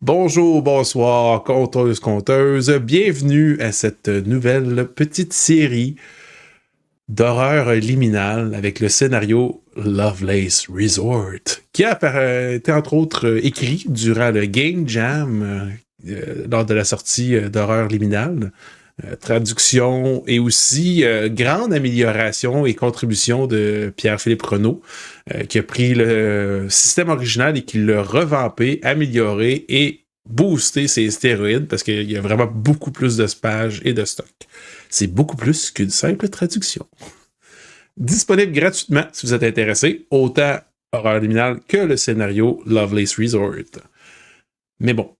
Bonjour, bonsoir, conteuses, conteuses. Bienvenue à cette nouvelle petite série d'horreur liminale avec le scénario Lovelace Resort, qui a été entre autres écrit durant le Game Jam lors de la sortie d'horreur liminale. Traduction et aussi grande amélioration et contribution de Pierre-Philippe Renaud, qui a pris le système original et qui l'a revampé, amélioré et boosté ses stéroïdes parce qu'il y a vraiment beaucoup plus de pages et de stock. C'est beaucoup plus qu'une simple traduction. Disponible gratuitement si vous êtes intéressé, autant Horreur Liminale que le scénario Lovelace Resort. Mais bon,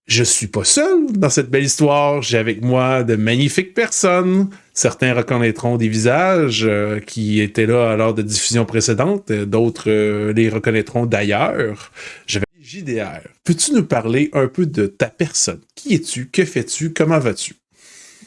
je suis pas seul dans cette belle histoire. J'ai avec moi de magnifiques personnes. Certains reconnaîtront des visages qui étaient là lors de diffusions précédentes. D'autres les reconnaîtront d'ailleurs. J'avais JDR. Peux-tu nous parler un peu de ta personne? Qui es-tu? Que fais-tu? Comment vas-tu?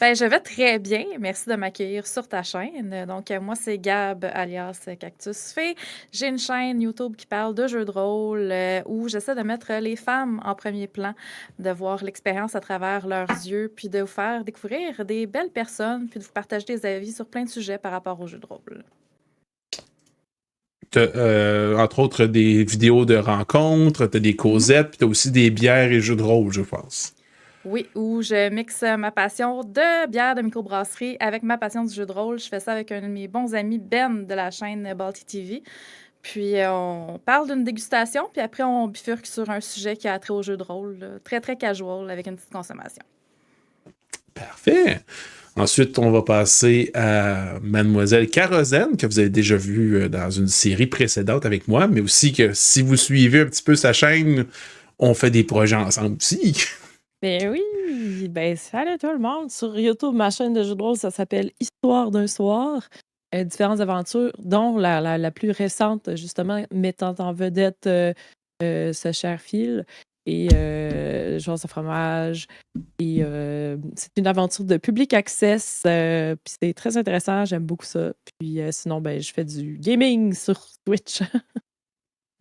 Ben, je vais très bien. Merci de m'accueillir sur ta chaîne. Donc, moi, c'est Gab, alias Cactus Fée. J'ai une chaîne YouTube qui parle de jeux de rôle où j'essaie de mettre les femmes en premier plan, de voir l'expérience à travers leurs yeux, puis de vous faire découvrir des belles personnes, puis de vous partager des avis sur plein de sujets par rapport aux jeux de rôle. T'as, entre autres, des vidéos de rencontres, t'as des Mhm. causettes, puis t'as aussi des bières et jeux de rôle, je pense. Oui, où je mixe ma passion de bière de microbrasserie avec ma passion du jeu de rôle. Je fais ça avec un de mes bons amis, Ben, de la chaîne Balti TV. Puis on parle d'une dégustation, puis après on bifurque sur un sujet qui a trait au jeu de rôle, là, très très casual avec une petite consommation. Parfait. Ensuite, on va passer à Mademoiselle Kérosène, que vous avez déjà vue dans une série précédente avec moi, mais aussi que si vous suivez un petit peu sa chaîne, on fait des projets ensemble aussi. Ben oui! Ben salut tout le monde! Sur YouTube, ma chaîne de jeux de rôle, ça s'appelle Histoire d'un soir. Différentes aventures, dont la plus récente, justement, mettant en vedette ce cher Phil et Joueurs à fromage. Et c'est une aventure de public access. Puis c'est très intéressant, j'aime beaucoup ça. Puis sinon, ben, je fais du gaming sur Twitch.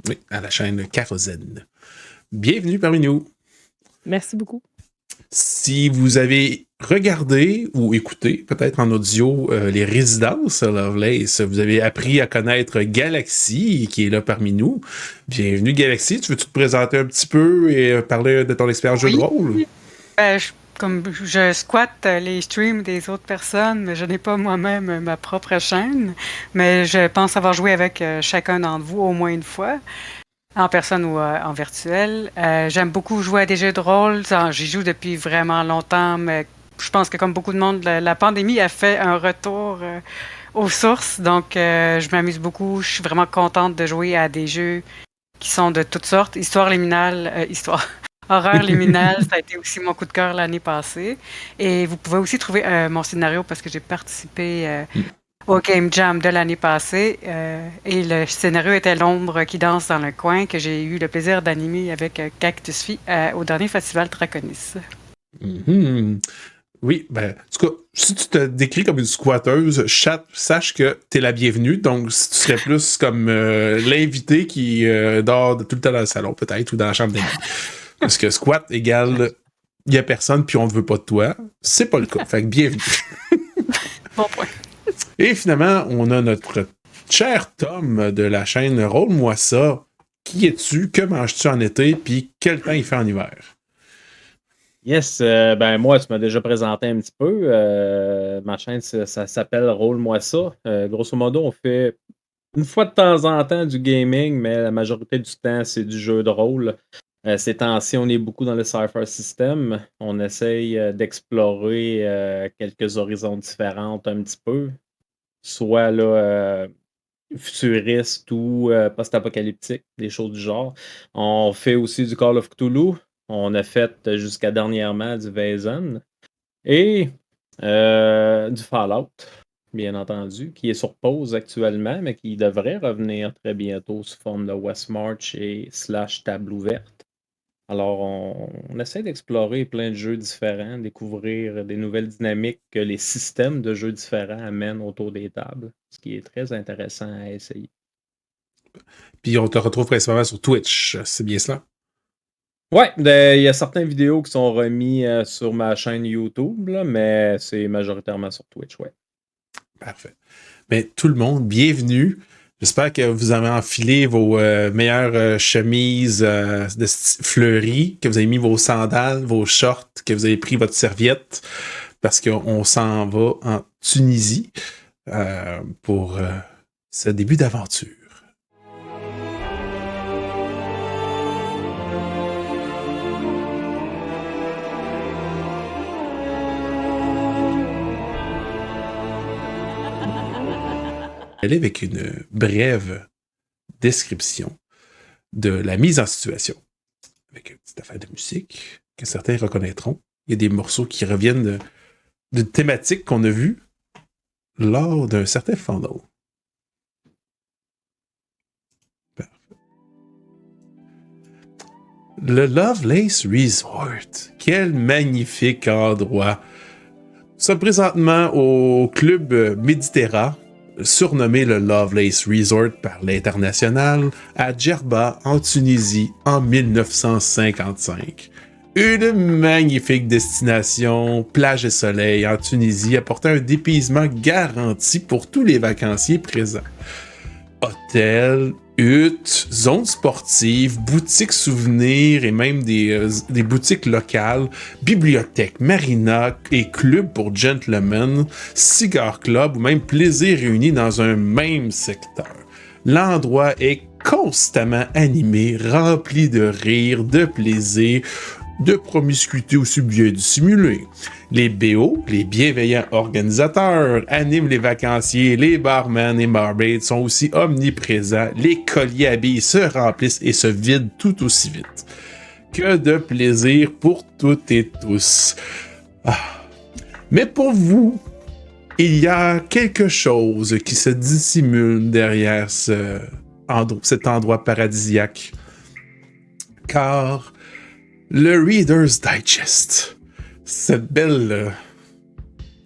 Oui, à la chaîne Kérosène. Bienvenue parmi nous. Merci beaucoup. Si vous avez regardé ou écouté, peut-être en audio, les résidences Lovelace, vous avez appris à connaître Galaxy, qui est là parmi nous. Bienvenue Galaxy, tu veux-tu te présenter un petit peu et parler de ton expérience jeu de Oui, rôle? comme je squatte les streams des autres personnes, mais je n'ai pas moi-même ma propre chaîne. Mais je pense avoir joué avec chacun d'entre vous au moins une fois, en personne ou en virtuel. J'aime beaucoup jouer à des jeux de rôle. J'y joue depuis vraiment longtemps, mais je pense que comme beaucoup de monde, la pandémie a fait un retour aux sources. Donc, je m'amuse beaucoup. Je suis vraiment contente de jouer à des jeux qui sont de toutes sortes. Histoire liminale, Horreur liminale, ça a été aussi mon coup de cœur l'année passée. Et vous pouvez aussi trouver mon scénario parce que j'ai participé au Game Jam de l'année passée. Et le scénario était L'ombre qui danse dans le coin, que j'ai eu le plaisir d'animer avec Cactus Fee au dernier festival Draconis. Mhm. Oui, ben, en tout cas, si tu te décris comme une squatteuse, sache que t'es la bienvenue. Donc, si tu serais plus comme l'invité qui dort tout le temps dans le salon, peut-être, ou dans la chambre d'amis. Parce que squat égale il y a personne puis on ne veut pas de toi. C'est pas le cas. Fait que bienvenue. Bon point. Et finalement, on a notre cher Tom de la chaîne Roll-moi ça. Qui es-tu? Que manges-tu en été? Puis quel temps il fait en hiver? Yes, ben moi, tu m'as déjà présenté un petit peu. Ma chaîne, ça s'appelle Roule-moi ça. Grosso modo, on fait une fois de temps en temps du gaming, mais la majorité du temps, c'est du jeu de rôle. Ces temps-ci, on est beaucoup dans le Cypher System. On essaye d'explorer quelques horizons différents un petit peu, soit là, futuriste ou post-apocalyptique, des choses du genre. On fait aussi du Call of Cthulhu. On a fait jusqu'à dernièrement du Vaesen et du Fallout, bien entendu, qui est sur pause actuellement, mais qui devrait revenir très bientôt sous forme de Westmarch et slash table ouverte. Alors, on essaie d'explorer plein de jeux différents, découvrir des nouvelles dynamiques que les systèmes de jeux différents amènent autour des tables, ce qui est très intéressant à essayer. Puis on te retrouve principalement sur Twitch. C'est bien cela? Ouais, il y a certaines vidéos qui sont remises sur ma chaîne YouTube, là, mais c'est majoritairement sur Twitch, ouais. Parfait. Mais tout le monde, bienvenue. J'espère que vous avez enfilé vos meilleures chemises fleuries, que vous avez mis vos sandales, vos shorts, que vous avez pris votre serviette, parce qu'on s'en va en Tunisie pour ce début d'aventure. Aller avec une brève description de la mise en situation. Avec une petite affaire de musique que certains reconnaîtront. Il y a des morceaux qui reviennent de thématiques qu'on a vues lors d'un certain fandom. Parfait. Le Lovelace Resort. Quel magnifique endroit. Nous sommes présentement au club Méditerra, surnommé le Lovelace Resort par l'International, à Djerba, en Tunisie, en 1955. Une magnifique destination, plage et soleil en Tunisie, apportant un dépaysement garanti pour tous les vacanciers présents. Hôtels, huttes, zones sportives, boutiques souvenirs et même des boutiques locales, bibliothèques, marinas et clubs pour gentlemen, cigar club ou même plaisir réunis dans un même secteur. L'endroit est constamment animé, rempli de rire, de plaisir, de promiscuité aussi bien dissimulée. Les BO, les bienveillants organisateurs, animent les vacanciers, les barmen et barmaids sont aussi omniprésents, les colliers à billes se remplissent et se vident tout aussi vite. Que de plaisir pour toutes et tous. Mais pour vous, il y a quelque chose qui se dissimule derrière cet endroit paradisiaque. Car le Reader's Digest, cette belle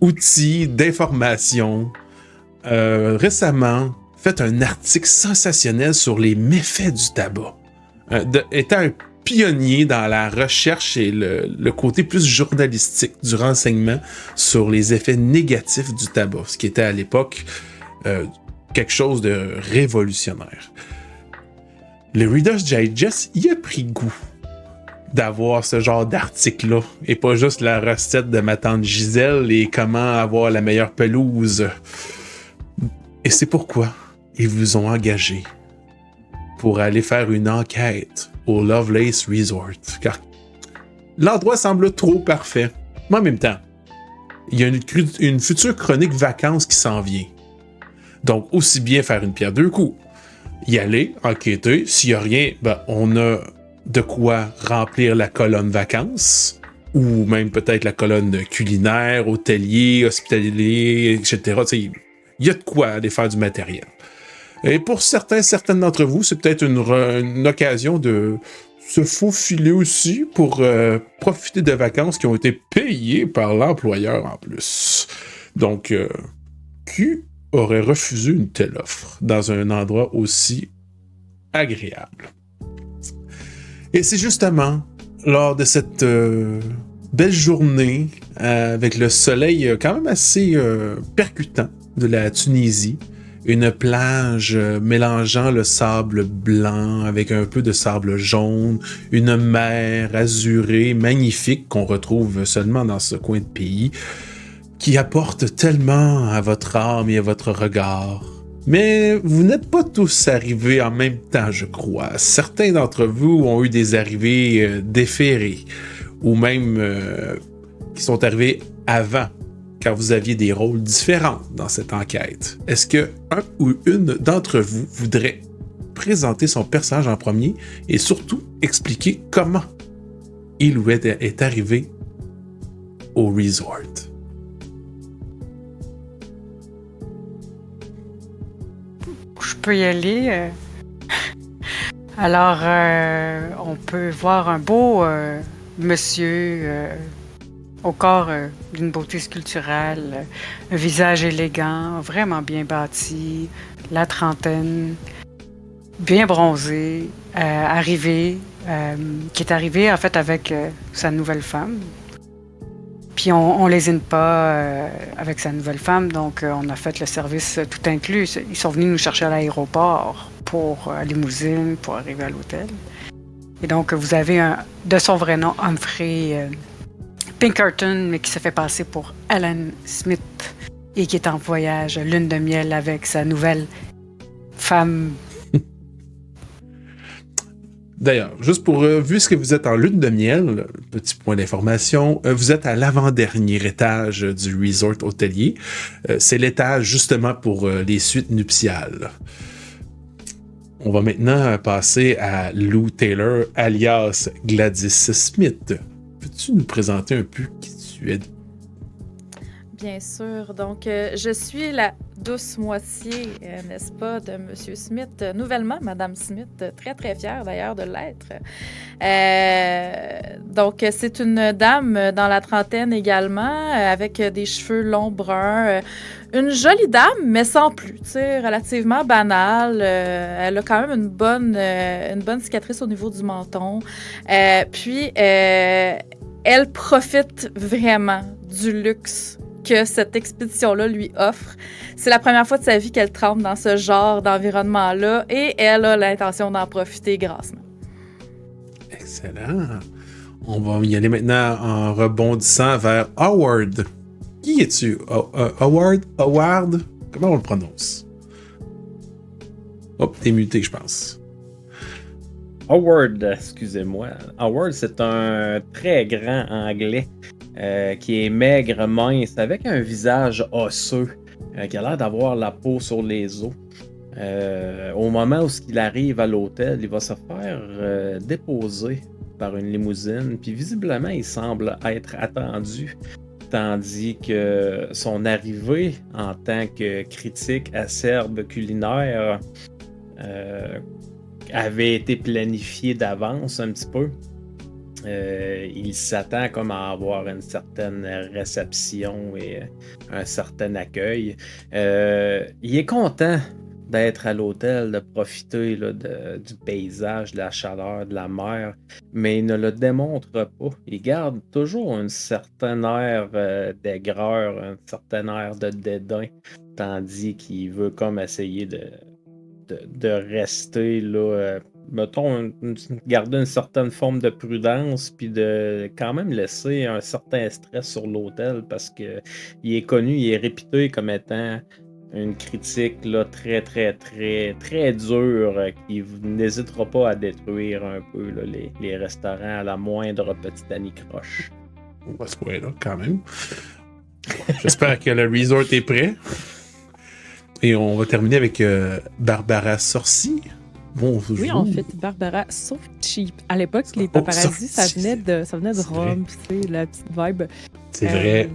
outil d'information, récemment fait un article sensationnel sur les méfaits du tabac. Étant un pionnier dans la recherche et le côté plus journalistique du renseignement sur les effets négatifs du tabac, ce qui était à l'époque quelque chose de révolutionnaire. Le Reader's Digest y a pris goût d'avoir ce genre d'article-là, et pas juste la recette de ma tante Gisèle et comment avoir la meilleure pelouse. Et c'est pourquoi ils vous ont engagé pour aller faire une enquête au Lovelace Resort, car l'endroit semble trop parfait. Mais en même temps, il y a une future chronique vacances qui s'en vient. Donc, aussi bien faire une pierre deux coups. Y aller, enquêter, s'il n'y a rien, on a de quoi remplir la colonne vacances, ou même peut-être la colonne culinaire, hôtelier, hospitalier, etc. Il y a de quoi aller faire du matériel. Et pour certaines d'entre vous, c'est peut-être une occasion de se faufiler aussi pour profiter de vacances qui ont été payées par l'employeur en plus. Donc, qui aurait refusé une telle offre dans un endroit aussi agréable? Et c'est justement lors de cette belle journée, avec le soleil quand même assez percutant de la Tunisie, une plage mélangeant le sable blanc avec un peu de sable jaune, une mer azurée magnifique qu'on retrouve seulement dans ce coin de pays, qui apporte tellement à votre âme et à votre regard. Mais vous n'êtes pas tous arrivés en même temps, je crois. Certains d'entre vous ont eu des arrivées déférées, ou même qui sont arrivés avant, car vous aviez des rôles différents dans cette enquête. Est-ce que un ou une d'entre vous voudrait présenter son personnage en premier et surtout expliquer comment il ou elle est arrivé au resort? Je peux y aller. Alors, on peut voir un beau monsieur au corps d'une beauté sculpturale, un visage élégant, vraiment bien bâti, la trentaine, bien bronzé, arrivé qui est arrivé en fait avec sa nouvelle femme. Puis on lésine pas avec sa nouvelle femme, donc on a fait le service tout inclus. Ils sont venus nous chercher à l'aéroport pour limousine, pour arriver à l'hôtel. Et donc vous avez de son vrai nom, Humphrey Pinkerton, mais qui se fait passer pour Alan Smith et qui est en voyage lune de miel avec sa nouvelle femme. D'ailleurs, juste pour vu ce que vous êtes en lune de miel, petit point d'information, vous êtes à l'avant-dernier étage du resort hôtelier. C'est l'étage justement pour les suites nuptiales. On va maintenant passer à Lou Taylor, alias Gladys Smith. Peux-tu nous présenter un peu qui tu es? Bien sûr. Donc, je suis la douce moitié, n'est-ce pas, de M. Smith, nouvellement Madame Smith, très, très fière d'ailleurs de l'être. Donc, c'est une dame dans la trentaine également, avec des cheveux longs bruns. Une jolie dame, mais sans plus, tu sais, relativement banale. Elle a quand même une bonne cicatrice au niveau du menton. Puis, elle profite vraiment du luxe que cette expédition-là lui offre. C'est la première fois de sa vie qu'elle trempe dans ce genre d'environnement-là et elle a l'intention d'en profiter grassement. Excellent. On va y aller maintenant en rebondissant vers Howard. Qui es-tu? Howard? Comment on le prononce? Hop, t'es muté, je pense. Howard, excusez-moi. Howard, c'est un très grand anglais qui est maigre, mince, avec un visage osseux, qui a l'air d'avoir la peau sur les os. Au moment où il arrive à l'hôtel, il va se faire déposer par une limousine, puis visiblement, il semble être attendu, tandis que son arrivée en tant que critique acerbe culinaire avait été planifié d'avance un petit peu. Il s'attend comme à avoir une certaine réception et un certain accueil. Il est content d'être à l'hôtel, de profiter là, du paysage, de la chaleur, de la mer, mais il ne le démontre pas. Il garde toujours un certain air d'aigreur, un certain air de dédain, tandis qu'il veut comme essayer de rester là, mettons, garder une certaine forme de prudence, puis de quand même laisser un certain stress sur l'hôtel, parce que il est connu, il est réputé comme étant une critique là, très, très, très, très dure, qui n'hésitera pas à détruire un peu là, les restaurants à la moindre petite anicroche. On va se voir là, quand même. J'espère que le resort est prêt. Et on va terminer avec Barbara Sorci. Bonjour. Oui, en fait, Barbara Softcheap. À l'époque, les paparazzi, ça venait de Rome, tu sais, la petite vibe. C'est vrai.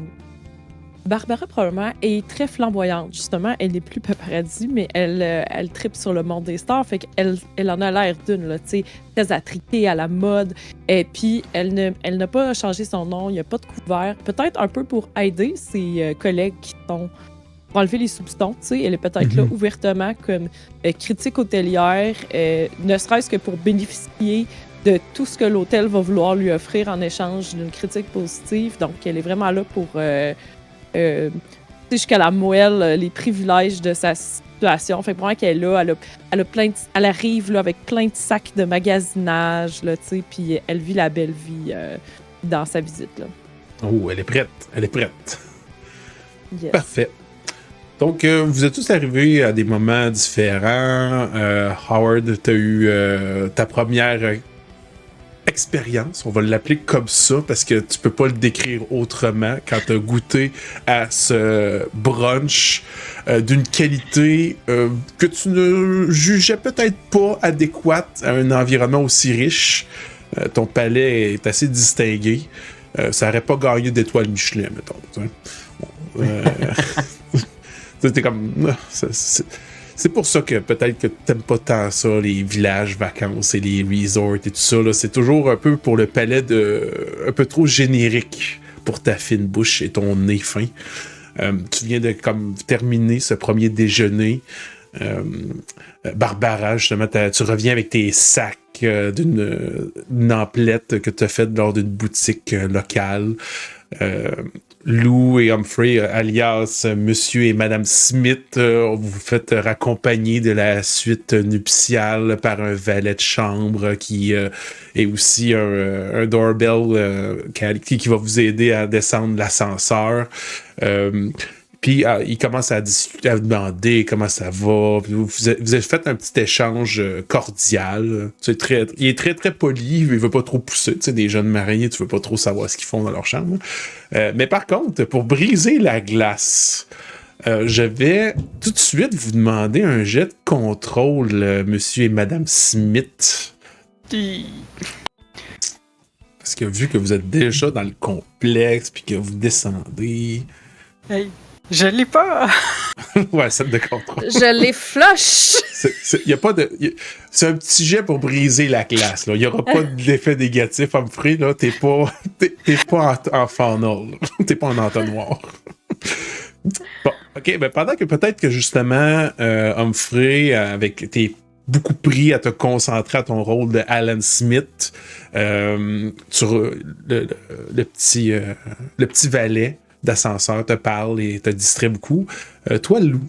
Barbara, probablement, est très flamboyante. Justement, elle n'est plus paparazzi, mais elle tripe sur le monde des stars. Fait qu'elle en a l'air d'une, là, tu sais, très attritée à la mode. Et puis, elle n'a pas changé son nom, il n'y a pas de couvert. Peut-être un peu pour aider ses collègues qui sont... pour enlever les soupçons, tu sais. Elle est peut-être là ouvertement comme critique hôtelière, ne serait-ce que pour bénéficier de tout ce que l'hôtel va vouloir lui offrir en échange d'une critique positive. Donc, elle est vraiment là pour... jusqu'à la moelle, les privilèges de sa situation. Fait que pour moi qu'elle est là, elle arrive là, avec plein de sacs de magasinage, là, tu sais, puis elle vit la belle vie dans sa visite, là. Oh, elle est prête. Yes. Parfait. Donc, vous êtes tous arrivés à des moments différents. Howard, tu as eu ta première expérience, on va l'appeler comme ça, parce que tu peux pas le décrire autrement quand tu as goûté à ce brunch d'une qualité que tu ne jugeais peut-être pas adéquate à un environnement aussi riche. Ton palais est assez distingué. Ça n'aurait pas gagné d'étoile Michelin, mettons. C'était comme... C'est pour ça que peut-être que t'aimes pas tant ça, les villages vacances et les resorts et tout ça. Là. C'est toujours un peu pour le palais un peu trop générique pour ta fine bouche et ton nez fin. Tu viens de comme terminer ce premier déjeuner Barbara, justement, tu reviens avec tes sacs d'une emplette que tu as faite lors d'une boutique locale. Lou et Humphrey, alias Monsieur et Madame Smith, vous faites raccompagner de la suite nuptiale par un valet de chambre qui est aussi un doorbell qui va vous aider à descendre l'ascenseur. Puis il commence à discuter, à vous demander comment ça va. Puis vous avez fait un petit échange cordial. Il est très, très poli. Il veut pas trop pousser. Tu sais, des jeunes mariés, tu veux pas trop savoir ce qu'ils font dans leur chambre. Mais par contre, pour briser la glace, je vais tout de suite vous demander un jet de contrôle, monsieur et madame Smith. Parce que vu que vous êtes déjà dans le complexe, puis que vous descendez... Hey, je l'ai pas! Ouais, celle de contrôle. Je les flush! C'est un petit jet pour briser la glace. Il n'y aura pas d'effet négatif, Humphrey. Là. T'es pas en funnel. T'es pas en entonnoir. Bon, OK. Ben pendant que peut-être que justement, Humphrey, t'es beaucoup pris à te concentrer à ton rôle de Alan Smith, le petit valet d'ascenseur te parle et te distrait beaucoup. Toi, Lou,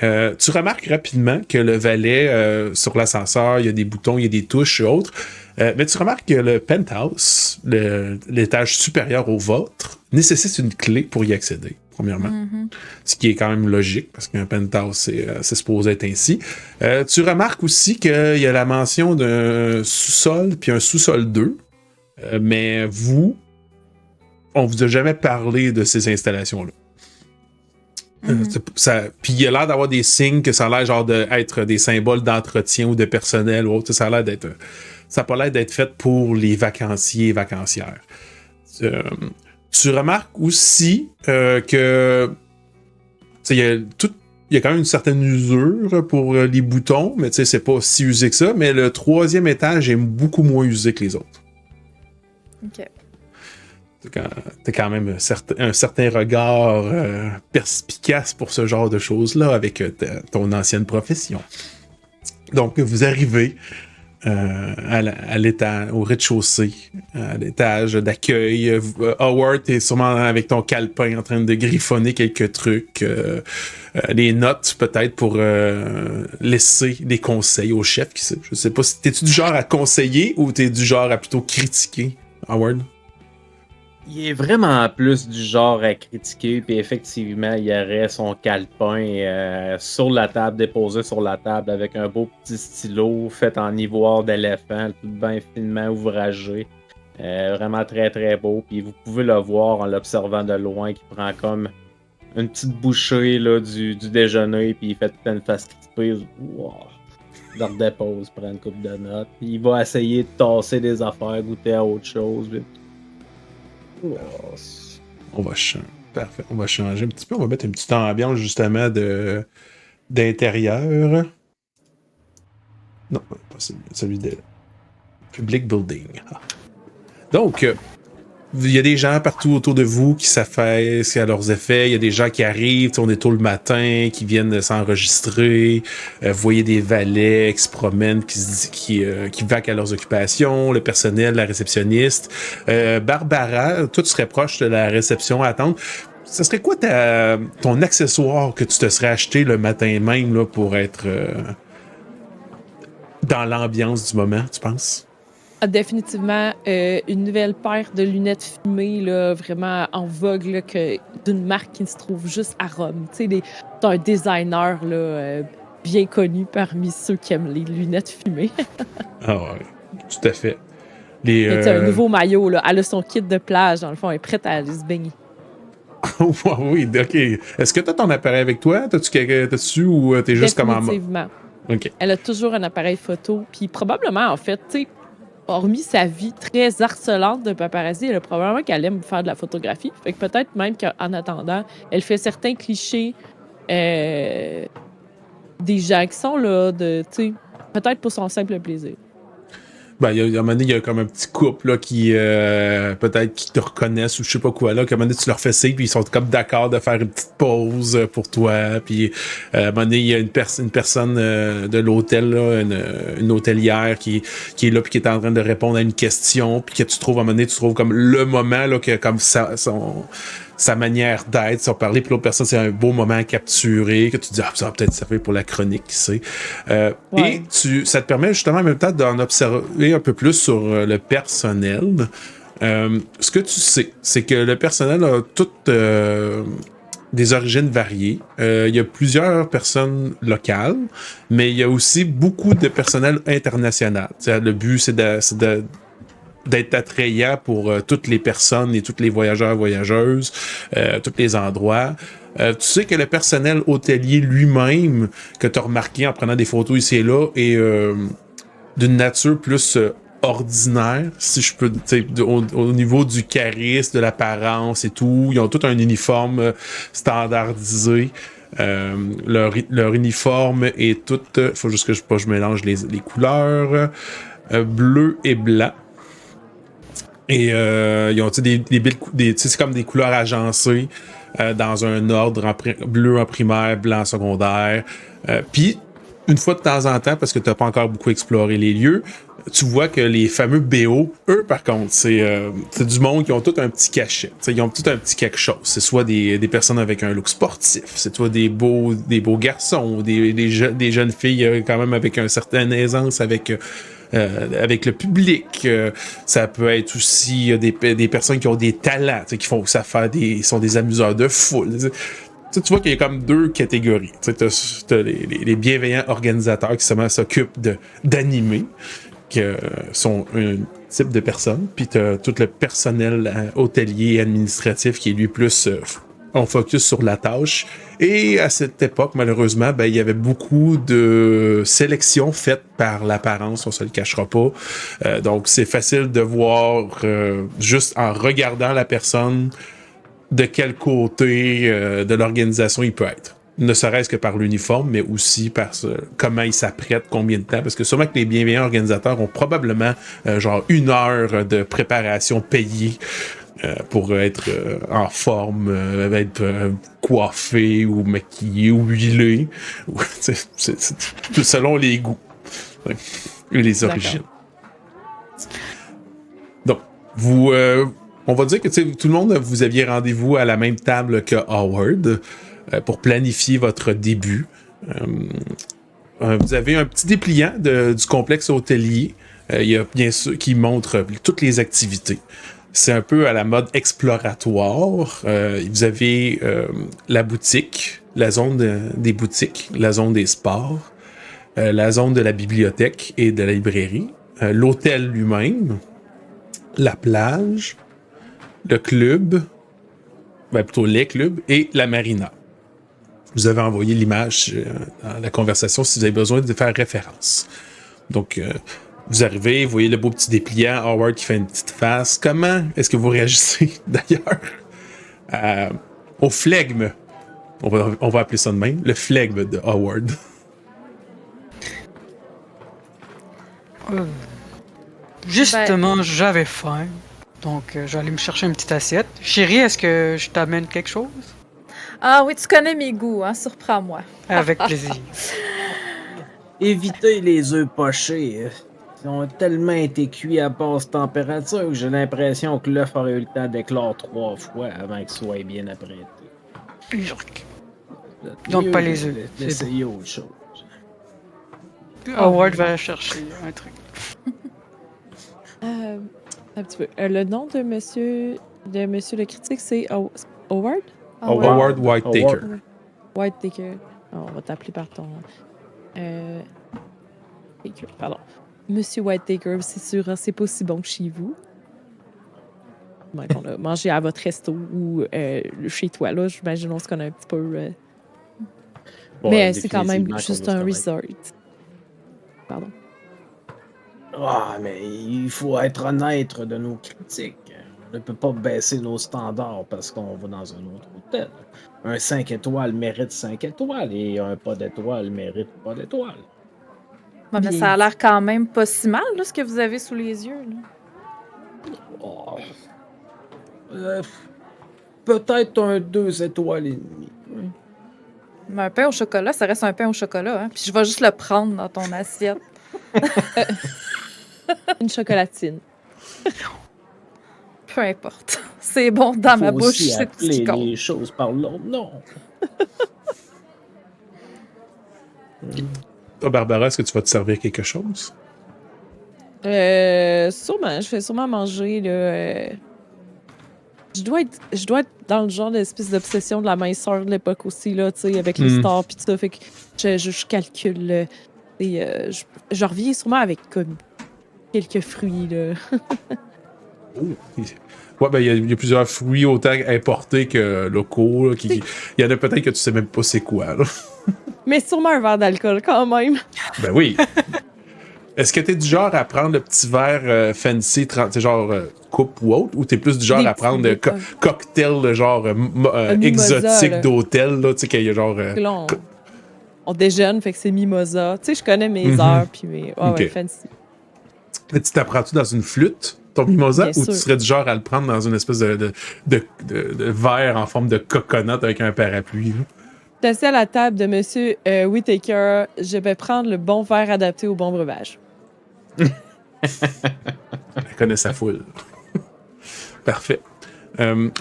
tu remarques rapidement que le valet sur l'ascenseur, il y a des boutons, il y a des touches et autres. Mais tu remarques que le penthouse, l'étage supérieur au vôtre, nécessite une clé pour y accéder, premièrement. Mm-hmm. Ce qui est quand même logique, parce qu'un penthouse, c'est supposé être ainsi. Tu remarques aussi qu'il y a la mention d'un sous-sol, puis un sous-sol 2. Mais on vous a jamais parlé de ces installations-là. Mm-hmm. Puis il a l'air d'avoir des signes que ça a l'air genre d'être des symboles d'entretien ou de personnel ou autre. Ça a l'air d'être... Ça n'a pas l'air d'être fait pour les vacanciers et vacancières. Tu remarques aussi que... Il y a quand même une certaine usure pour les boutons, mais c'est pas si usé que ça. Mais le 3e étage est beaucoup moins usé que les autres. OK. T'as quand même un certain regard perspicace pour ce genre de choses-là avec ton ancienne profession. Donc, vous arrivez à l'étage, au rez-de-chaussée, à l'étage d'accueil. Howard, t'es sûrement avec ton calepin en train de griffonner quelques trucs, les notes peut-être pour laisser des conseils au chef. Je sais pas, t'es-tu du genre à conseiller ou t'es du genre à plutôt critiquer, Howard? Il est vraiment plus du genre à critiquer, puis effectivement, il y aurait son calepin sur la table, déposé sur la table avec un beau petit stylo fait en ivoire d'éléphant, tout bien finement ouvragé. Vraiment très très beau, puis vous pouvez le voir en l'observant de loin qui prend comme une petite bouchée là, du déjeuner, puis il fait toute une face crispée. Wow. Il leur dépose, prend une coupe de notes, puis il va essayer de tasser des affaires, goûter à autre chose. Puis... On va changer un petit peu. On va mettre une petite ambiance justement d'intérieur. Non, pas celui de Public Building. Donc, il y a des gens partout autour de vous qui s'affaissent à leurs effets. Il y a des gens qui arrivent, on est tôt le matin, qui viennent s'enregistrer. Vous voyez des valets qui se promènent, qui vaquent à leurs occupations. Le personnel, la réceptionniste. Barbara, toi, tu serais proche de la réception à attendre. Ce serait quoi ton accessoire que tu te serais acheté le matin même là, pour être dans l'ambiance du moment, tu penses? Définitivement, une nouvelle paire de lunettes fumées, là, vraiment en vogue, là, d'une marque qui se trouve juste à Rome. Tu sais, t'as un designer là, bien connu parmi ceux qui aiment les lunettes fumées. Ah ouais, tout à fait. T'as un nouveau maillot, là. Elle a son kit de plage, dans le fond, elle est prête à aller se baigner. Oui, ok. Est-ce que t'as ton appareil avec toi? T'as-tu ou t'es juste comme en mode? Définitivement. Ok. Elle a toujours un appareil photo, puis probablement, en fait, tu sais, hormis sa vie très harcelante de paparazzi, elle a probablement qu'elle aime faire de la photographie. Fait que peut-être même qu'en attendant, elle fait certains clichés des gens qui sont là, tu sais, peut-être pour son simple plaisir. Ben, à un moment donné, il y a comme un petit couple là, qui peut-être qui te reconnaissent ou je sais pas quoi là, qu'à un moment donné, tu leur fais signe, puis ils sont comme d'accord de faire une petite pause pour toi. Puis à un moment donné, il y a une personne de l'hôtel, là, une hôtelière qui est là puis qui est en train de répondre à une question, puis que tu trouves à un moment donné, tu trouves comme le moment là, que comme sa manière d'être, sans parler, puis l'autre personne, c'est un beau moment à capturer, que tu dis, ça va peut-être servir pour la chronique, qui sait. Ouais. Et ça te permet justement en même temps d'en observer un peu plus sur le personnel. Ce que tu sais, c'est que le personnel a toutes des origines variées. Il y a plusieurs personnes locales, mais il y a aussi beaucoup de personnel international. Le but, c'est d'être attrayant pour toutes les personnes et tous les voyageurs, voyageuses, tous les endroits. Tu sais que le personnel hôtelier lui-même, que tu as remarqué en prenant des photos ici et là, est d'une nature plus ordinaire, si je peux, au niveau du charisme, de l'apparence et tout. Ils ont tout un uniforme standardisé. Leur uniforme est tout... faut juste que je mélange les couleurs. Bleu et blanc. Et ils ont c'est comme des couleurs agencées dans un ordre bleu en primaire, blanc en secondaire. Puis, une fois de temps en temps, parce que tu n'as pas encore beaucoup exploré les lieux, tu vois que les fameux BO, eux, par contre, c'est du monde qui ont tout un petit cachet. T'sais, ils ont tout un petit quelque chose. C'est soit des personnes avec un look sportif, c'est soit des beaux garçons, des jeunes filles quand même avec une certaine aisance, avec le public. Ça peut être aussi des personnes qui ont des talents, qui font ça faire sont des amuseurs de foule. Tu vois qu'il y a comme deux catégories. Tu as les bienveillants organisateurs qui s'occupent d'animer, qui sont un type de personnes, puis tu as tout le personnel hôtelier et administratif qui est lui plus on focus sur la tâche. Et à cette époque, malheureusement, il y avait beaucoup de sélections faites par l'apparence, on se le cachera pas. Donc, c'est facile de voir, juste en regardant la personne, de quel côté de l'organisation il peut être. Ne serait-ce que par l'uniforme, mais aussi par comment il s'apprête, combien de temps. Parce que sûrement que les bienveillants organisateurs ont probablement genre 1 heure de préparation payée pour être en forme, être coiffé ou maquillé ou huilé. C'est tout selon les goûts et les origines. Donc, on va dire que tout le monde, vous aviez rendez-vous à la même table que Howard pour planifier votre début. Vous avez un petit dépliant du complexe hôtelier. Il y a bien sûr qui montre toutes les activités. C'est un peu à la mode exploratoire. Vous avez la boutique, la zone des boutiques, la zone des sports, la zone de la bibliothèque et de la librairie, l'hôtel lui-même, la plage, le club, plutôt les clubs, et la marina. Vous avez envoyé l'image dans la conversation si vous avez besoin de faire référence. Donc, vous arrivez, vous voyez le beau petit dépliant, Howard qui fait une petite face. Comment est-ce que vous réagissez, d'ailleurs, au flegme? On va appeler ça de même, le flegme de Howard. Justement, j'avais faim. Donc, j'allais me chercher une petite assiette. Chérie, est-ce que je t'amène quelque chose? Ah oui, tu connais mes goûts, hein? Surprends-moi. Avec plaisir. Évitez les œufs pochés. Ils ont tellement été cuits à basse température que j'ai l'impression que l'œuf aurait eu le temps d'éclore 3 fois avant qu'il soit bien apprêté. Donc, pas les œufs. Essayez autre chose. Howard va chercher un truc. Un petit peu. Le nom de monsieur le critique, c'est Howard? Howard Whittaker. Whittaker. On va t'appeler par ton... Pardon. Monsieur Whittaker, c'est sûr, hein, c'est pas aussi bon que chez vous. Ben, qu'on a mangé à votre resto ou chez toi, là, j'imagine on se connaît un petit peu. Ouais, mais c'est quand même définitivement juste qu'on un va se resort. Pardon. Ah, mais il faut être honnête de nos critiques. On ne peut pas baisser nos standards parce qu'on va dans un autre hôtel. Un 5 étoiles mérite 5 étoiles et un pas d'étoile mérite pas d'étoile. Ouais, mais ça a l'air quand même pas si mal, là, ce que vous avez sous les yeux. Là. Oh. Peut-être un 2 étoiles et demie. Mais un pain au chocolat, ça reste un pain au chocolat. Hein? Puis je vais juste le prendre dans ton assiette. Une chocolatine. Peu importe. C'est bon dans ma Faut bouche, aussi c'est tout ce qui appeler compte. les choses par leur nom. Toi, Barbara, est-ce que tu vas te servir quelque chose? Sûrement. Je vais sûrement manger, là. Je dois être dans le genre d'espèce d'obsession de la minceur de l'époque aussi, là, tu sais, avec les stars pis tout ça. Fait que je calcule. Et je reviens sûrement avec comme quelques fruits, là. Ouais, ben, il y a plusieurs fruits autant importés que locaux. Là, il y en a peut-être que tu sais même pas c'est quoi. Là. Mais sûrement un verre d'alcool quand même. Ben oui. Est-ce que t'es du genre à prendre le petit verre fancy, genre coupe ou autre, ou t'es plus du genre Des à prendre petits, cocktail de genre mimosa, exotique là. d'hôtel, là, tu sais, qu'il y a genre... Là, on déjeune, fait que c'est mimosa. Tu sais, je connais mes heures, puis mes... Ok. ouais, fancy. Mais tu t'apprends-tu dans une flûte, ton mimosa, Bien ou tu sûr. serais du genre à le prendre dans une espèce de verre en forme de coconut avec un parapluie? Là? Je suis assis à la table de Monsieur Whittaker. Je vais prendre le bon verre adapté au bon breuvage. Elle connaît sa foule. Parfait.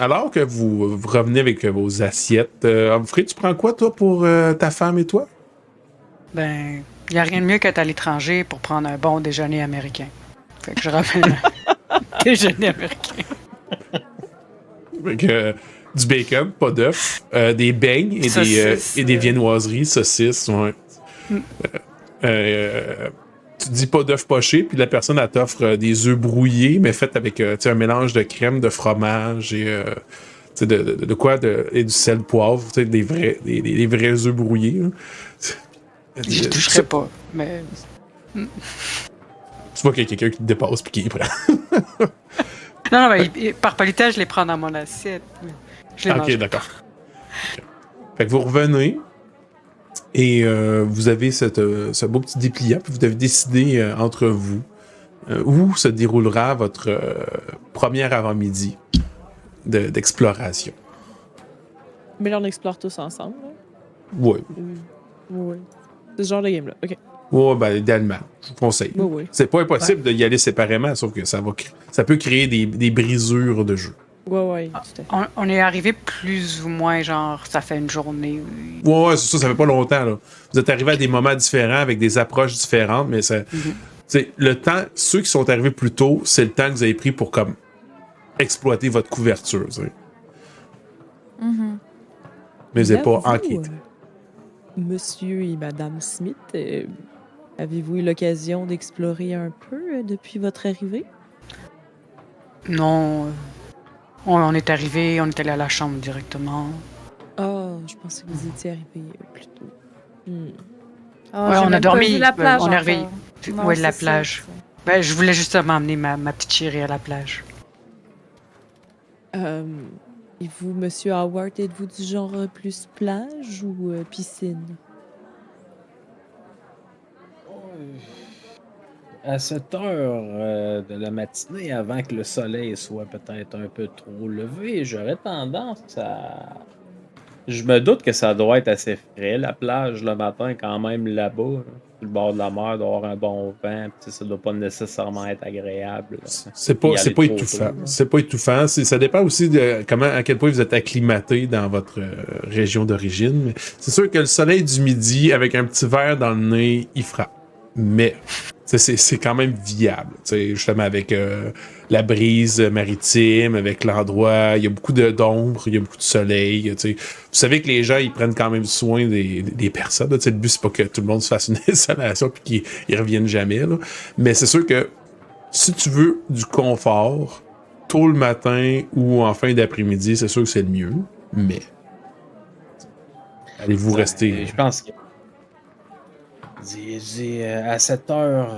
Alors que vous revenez avec vos assiettes, Humphrey, tu prends quoi, toi, pour ta femme et toi? Ben, il n'y a rien de mieux qu'être à l'étranger pour prendre un bon déjeuner américain. Fait que je ramène un déjeuner américain. Avec du bacon, pas d'œufs, des beignes et des viennoiseries, saucisses. Ouais. Tu dis pas d'œufs pochés, puis la personne elle t'offre des œufs brouillés, mais faits avec un mélange de crème, de fromage et de quoi et du sel, poivre, des vrais œufs brouillés. Là. J'y toucherai pas, mais... Tu vois qu'il y a quelqu'un qui te dépasse puis qui les prend. Non, mais par politesse, je les prends dans mon assiette. Je les mange. Ok, d'accord. Okay. Fait que vous revenez et vous avez ce beau petit dépliant, puis vous devez décider entre vous où se déroulera votre première avant-midi d'exploration. Mais là, on explore tous ensemble. Là. Oui. Oui. C'est ce genre de game-là. OK. Ouais, ben, idéalement, je vous conseille. Oui. C'est pas impossible d'y aller séparément, sauf que ça peut créer des brisures de jeu. Oui, tout à fait. On est arrivé plus ou moins, genre, ça fait une journée. Ouais, c'est ça fait pas longtemps, là. Vous êtes arrivé à des moments différents, avec des approches différentes, mais ça... Le temps, ceux qui sont arrivés plus tôt, c'est le temps que vous avez pris pour, comme, exploiter votre couverture, tu sais. Mais vous n'avez pas enquêté. Monsieur et Madame Smith, avez-vous eu l'occasion d'explorer un peu depuis votre arrivée? Non. On est arrivé, on est allé à la chambre directement. Ah, je pensais que vous étiez arrivé plus tôt. Oh, Ouais, j'ai on a même pas dormi, vu la plage on est encore. arrivé. Non, Ouais, de la c'est plage. ça. Ben, je voulais justement emmener ma petite chérie à la plage. Et vous, Monsieur Howard, êtes-vous du genre plus plage ou piscine? À cette heure de la matinée, avant que le soleil soit peut-être un peu trop levé, j'aurais tendance à... Je me doute que ça doit être assez frais, la plage, le matin, quand même, là-bas. Là. Sur le bord de la mer, d'avoir un bon vent, pis ça doit pas nécessairement être agréable. Là. C'est pas étouffant. C'est pas étouffant. Ça dépend aussi de à quel point vous êtes acclimaté dans votre région d'origine. Mais c'est sûr que le soleil du midi, avec un petit verre dans le nez, il frappe. Mais c'est quand même viable. Justement, avec la brise maritime, avec l'endroit, il y a beaucoup d'ombre, il y a beaucoup de soleil. Vous savez que les gens, ils prennent quand même soin des personnes. Le but, c'est pas que tout le monde se fasse une installation et qu'ils reviennent jamais. Là. Mais c'est sûr que si tu veux du confort, tôt le matin ou en fin d'après-midi, c'est sûr que c'est le mieux. Mais allez-vous rester... Je pense que... à cette heure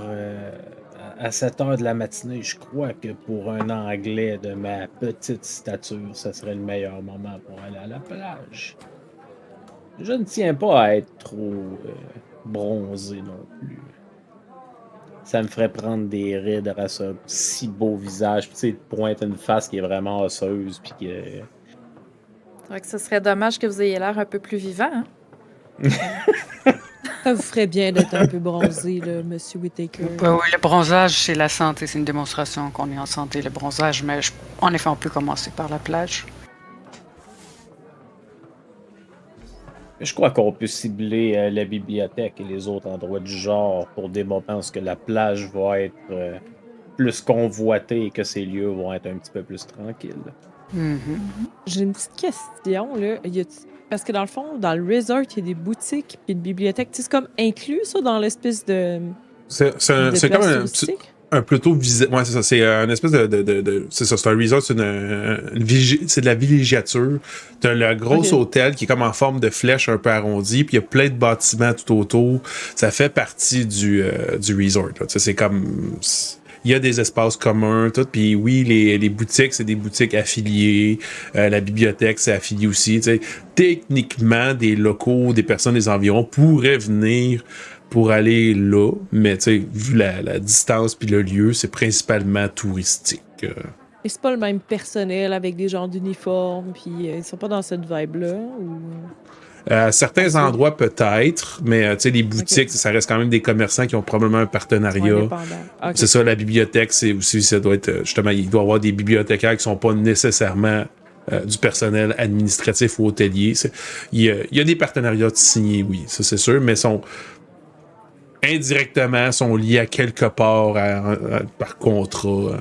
de la matinée, je crois que pour un Anglais de ma petite stature, ce serait le meilleur moment pour aller à la plage. Je ne tiens pas à être trop bronzé non plus. Ça me ferait prendre des rides à ce si beau visage. Puis tu sais, pointe une face qui est vraiment osseuse. Puis que... C'est vrai que ce serait dommage que vous ayez l'air un peu plus vivant. Hein? Ça vous ferait bien d'être un peu bronzé, là, Monsieur Whittaker. Oui, le bronzage, c'est la santé. C'est une démonstration qu'on est en santé, le bronzage. Mais en effet, on peut commencer par la plage. Je crois qu'on peut cibler la bibliothèque et les autres endroits du genre pour des moments où la plage va être plus convoitée et que ces lieux vont être un petit peu plus tranquilles. J'ai une petite question, là. Parce que dans le fond, dans le resort, il y a des boutiques et une bibliothèque. Tu sais, c'est comme inclus, ça, dans l'espèce de C'est comme place un touristique? plateau visite. Ouais, c'est ça. C'est une espèce de c'est ça. C'est un resort, c'est c'est de la villégiature. T'as le gros hôtel qui est comme en forme de flèche un peu arrondi, puis il y a plein de bâtiments tout autour. Ça fait partie du resort. Là. Tu sais, c'est comme. Il y a des espaces communs, tout. Puis oui, les boutiques, c'est des boutiques affiliées. La bibliothèque, c'est affilié aussi. Tu sais. Techniquement, des locaux, des personnes des environs pourraient venir pour aller là, mais tu sais, vu la distance puis le lieu, c'est principalement touristique. Et c'est pas le même personnel avec des gens d'uniforme, puis ils sont pas dans cette vibe-là? Ou... À certains endroits, peut-être, mais tu sais, les boutiques, ça reste quand même des commerçants qui ont probablement un partenariat. C'est ça, la bibliothèque, c'est aussi, ça doit être, justement, il doit y avoir des bibliothécaires qui sont pas nécessairement du personnel administratif ou hôtelier. Il y a des partenariats signés, oui, ça c'est sûr, mais indirectement, sont liés à quelque part par contrat.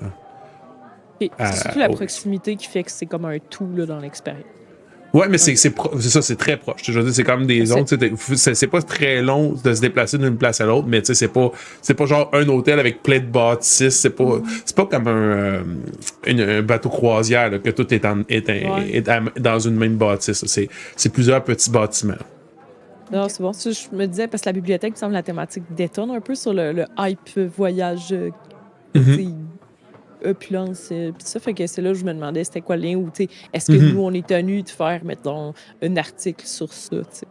C'est surtout la proximité qui fait que c'est comme un tout là, dans l'expérience. Ouais, mais c'est ça, c'est très proche. Je veux dire, c'est comme des zones, c'est pas très long de se déplacer d'une place à l'autre, mais tu sais, c'est pas genre un hôtel avec plein de bâtisses, c'est pas comme un bateau croisière là, que tout est dans une même bâtisse. C'est plusieurs petits bâtiments. Non, c'est bon. Ça, je me disais, parce que la bibliothèque, il me semble, la thématique détonne un peu sur le hype voyage opulence. Puis ça fait que c'est là que je me demandais c'était quoi le lien, ou est-ce que nous, on est tenus de faire, mettons, un article sur ça, t'sais.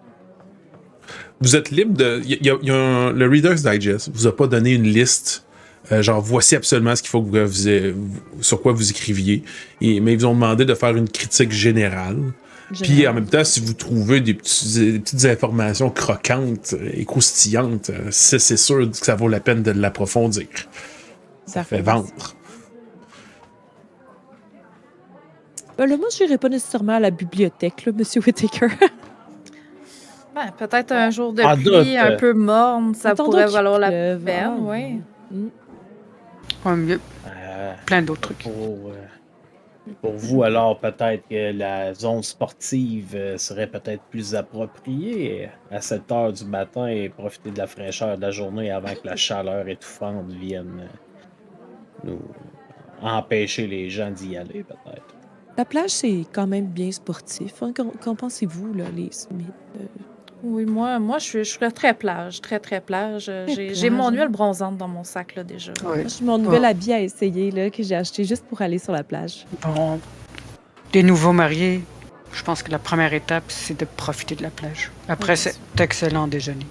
Vous êtes libre de... le Reader's Digest vous a pas donné une liste, genre voici absolument ce qu'il faut que sur quoi vous écriviez, mais ils vous ont demandé de faire une critique générale. Puis en même temps, si vous trouvez des petites informations croquantes et croustillantes, c'est sûr que ça vaut la peine de l'approfondir. Ça fait vendre. Ben là, moi, je n'irai pas nécessairement à la bibliothèque, là, Monsieur Whittaker. Ben, peut-être un jour de pluie un peu morne, ça pourrait valoir la peine, oui. Ouais, mieux. Plein d'autres trucs. Pour vous, alors, peut-être que la zone sportive serait peut-être plus appropriée à cette heure du matin et profiter de la fraîcheur de la journée avant que la chaleur étouffante vienne nous empêcher les gens d'y aller, peut-être. La plage, c'est quand même bien sportif. Hein? Qu'en pensez-vous, là, les Smiths? Oui, moi je suis très plage, très plage. J'ai mon huile bronzante dans mon sac, là, déjà. Oui. J'ai mon nouvel habit à essayer, là, que j'ai acheté juste pour aller sur la plage. Bon, des nouveaux mariés, je pense que la première étape, c'est de profiter de la plage. Après, c'est excellent déjeuner.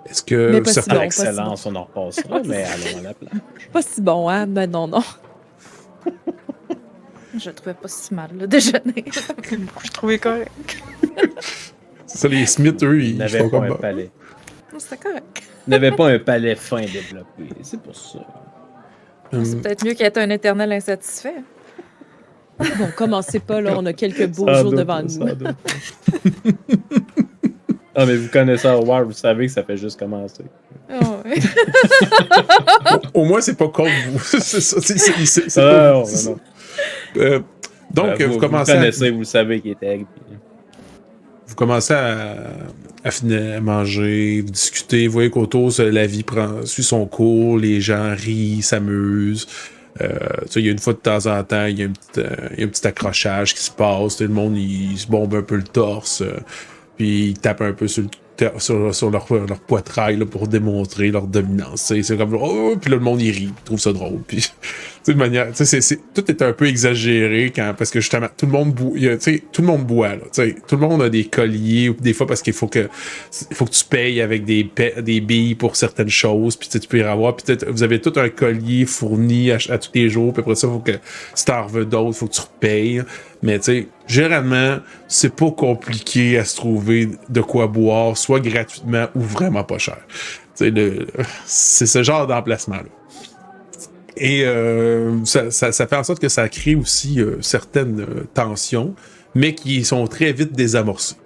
Est-ce que c'est pas excellence, on en repassera, mais allons à la plage. Pas si bon, hein? Ben non. Je le trouvais pas si mal, le déjeuner. Je trouvais correct. C'est ça, les Smiths, eux, ils n'avaient pas un palais. C'était correct. Ils n'avaient pas un palais fin développé, c'est pour ça. C'est peut-être mieux qu'être un éternel insatisfait. Bon, commencez pas, là, on a quelques beaux jours devant nous. Ah, mais vous connaissez Howard, vous savez que ça fait juste commencer. Oh, oui. Au moins, c'est pas contre vous. C'est ça. Non. Donc, vous commencez vous connaissez, vous le savez qu'il était. Vous commencez à finir à manger, vous discutez, vous voyez qu'autour, la vie suit son cours, les gens rient, s'amusent. Il y a une fois de temps en temps, il y a un petit accrochage qui se passe, le monde il se bombe un peu le torse, puis ils tapent un peu sur leur poitrail là, pour démontrer leur dominance. C'est comme puis là, le monde il rit, il trouve ça drôle. Puis de manière, tout est un peu exagéré parce que justement tout le monde tout le monde boit là, tout le monde a des colliers des fois parce qu'il faut que tu payes avec des billes pour certaines choses, puis tu peux y avoir, puis vous avez tout un collier fourni à tous les jours, puis après ça faut que si t'en veux d'autres, faut que tu repayes, mais tu sais généralement c'est pas compliqué à se trouver de quoi boire, soit gratuitement ou vraiment pas cher. C'est ce genre d'emplacement là. Et ça fait en sorte que ça crée aussi certaines tensions, mais qui sont très vite désamorcées.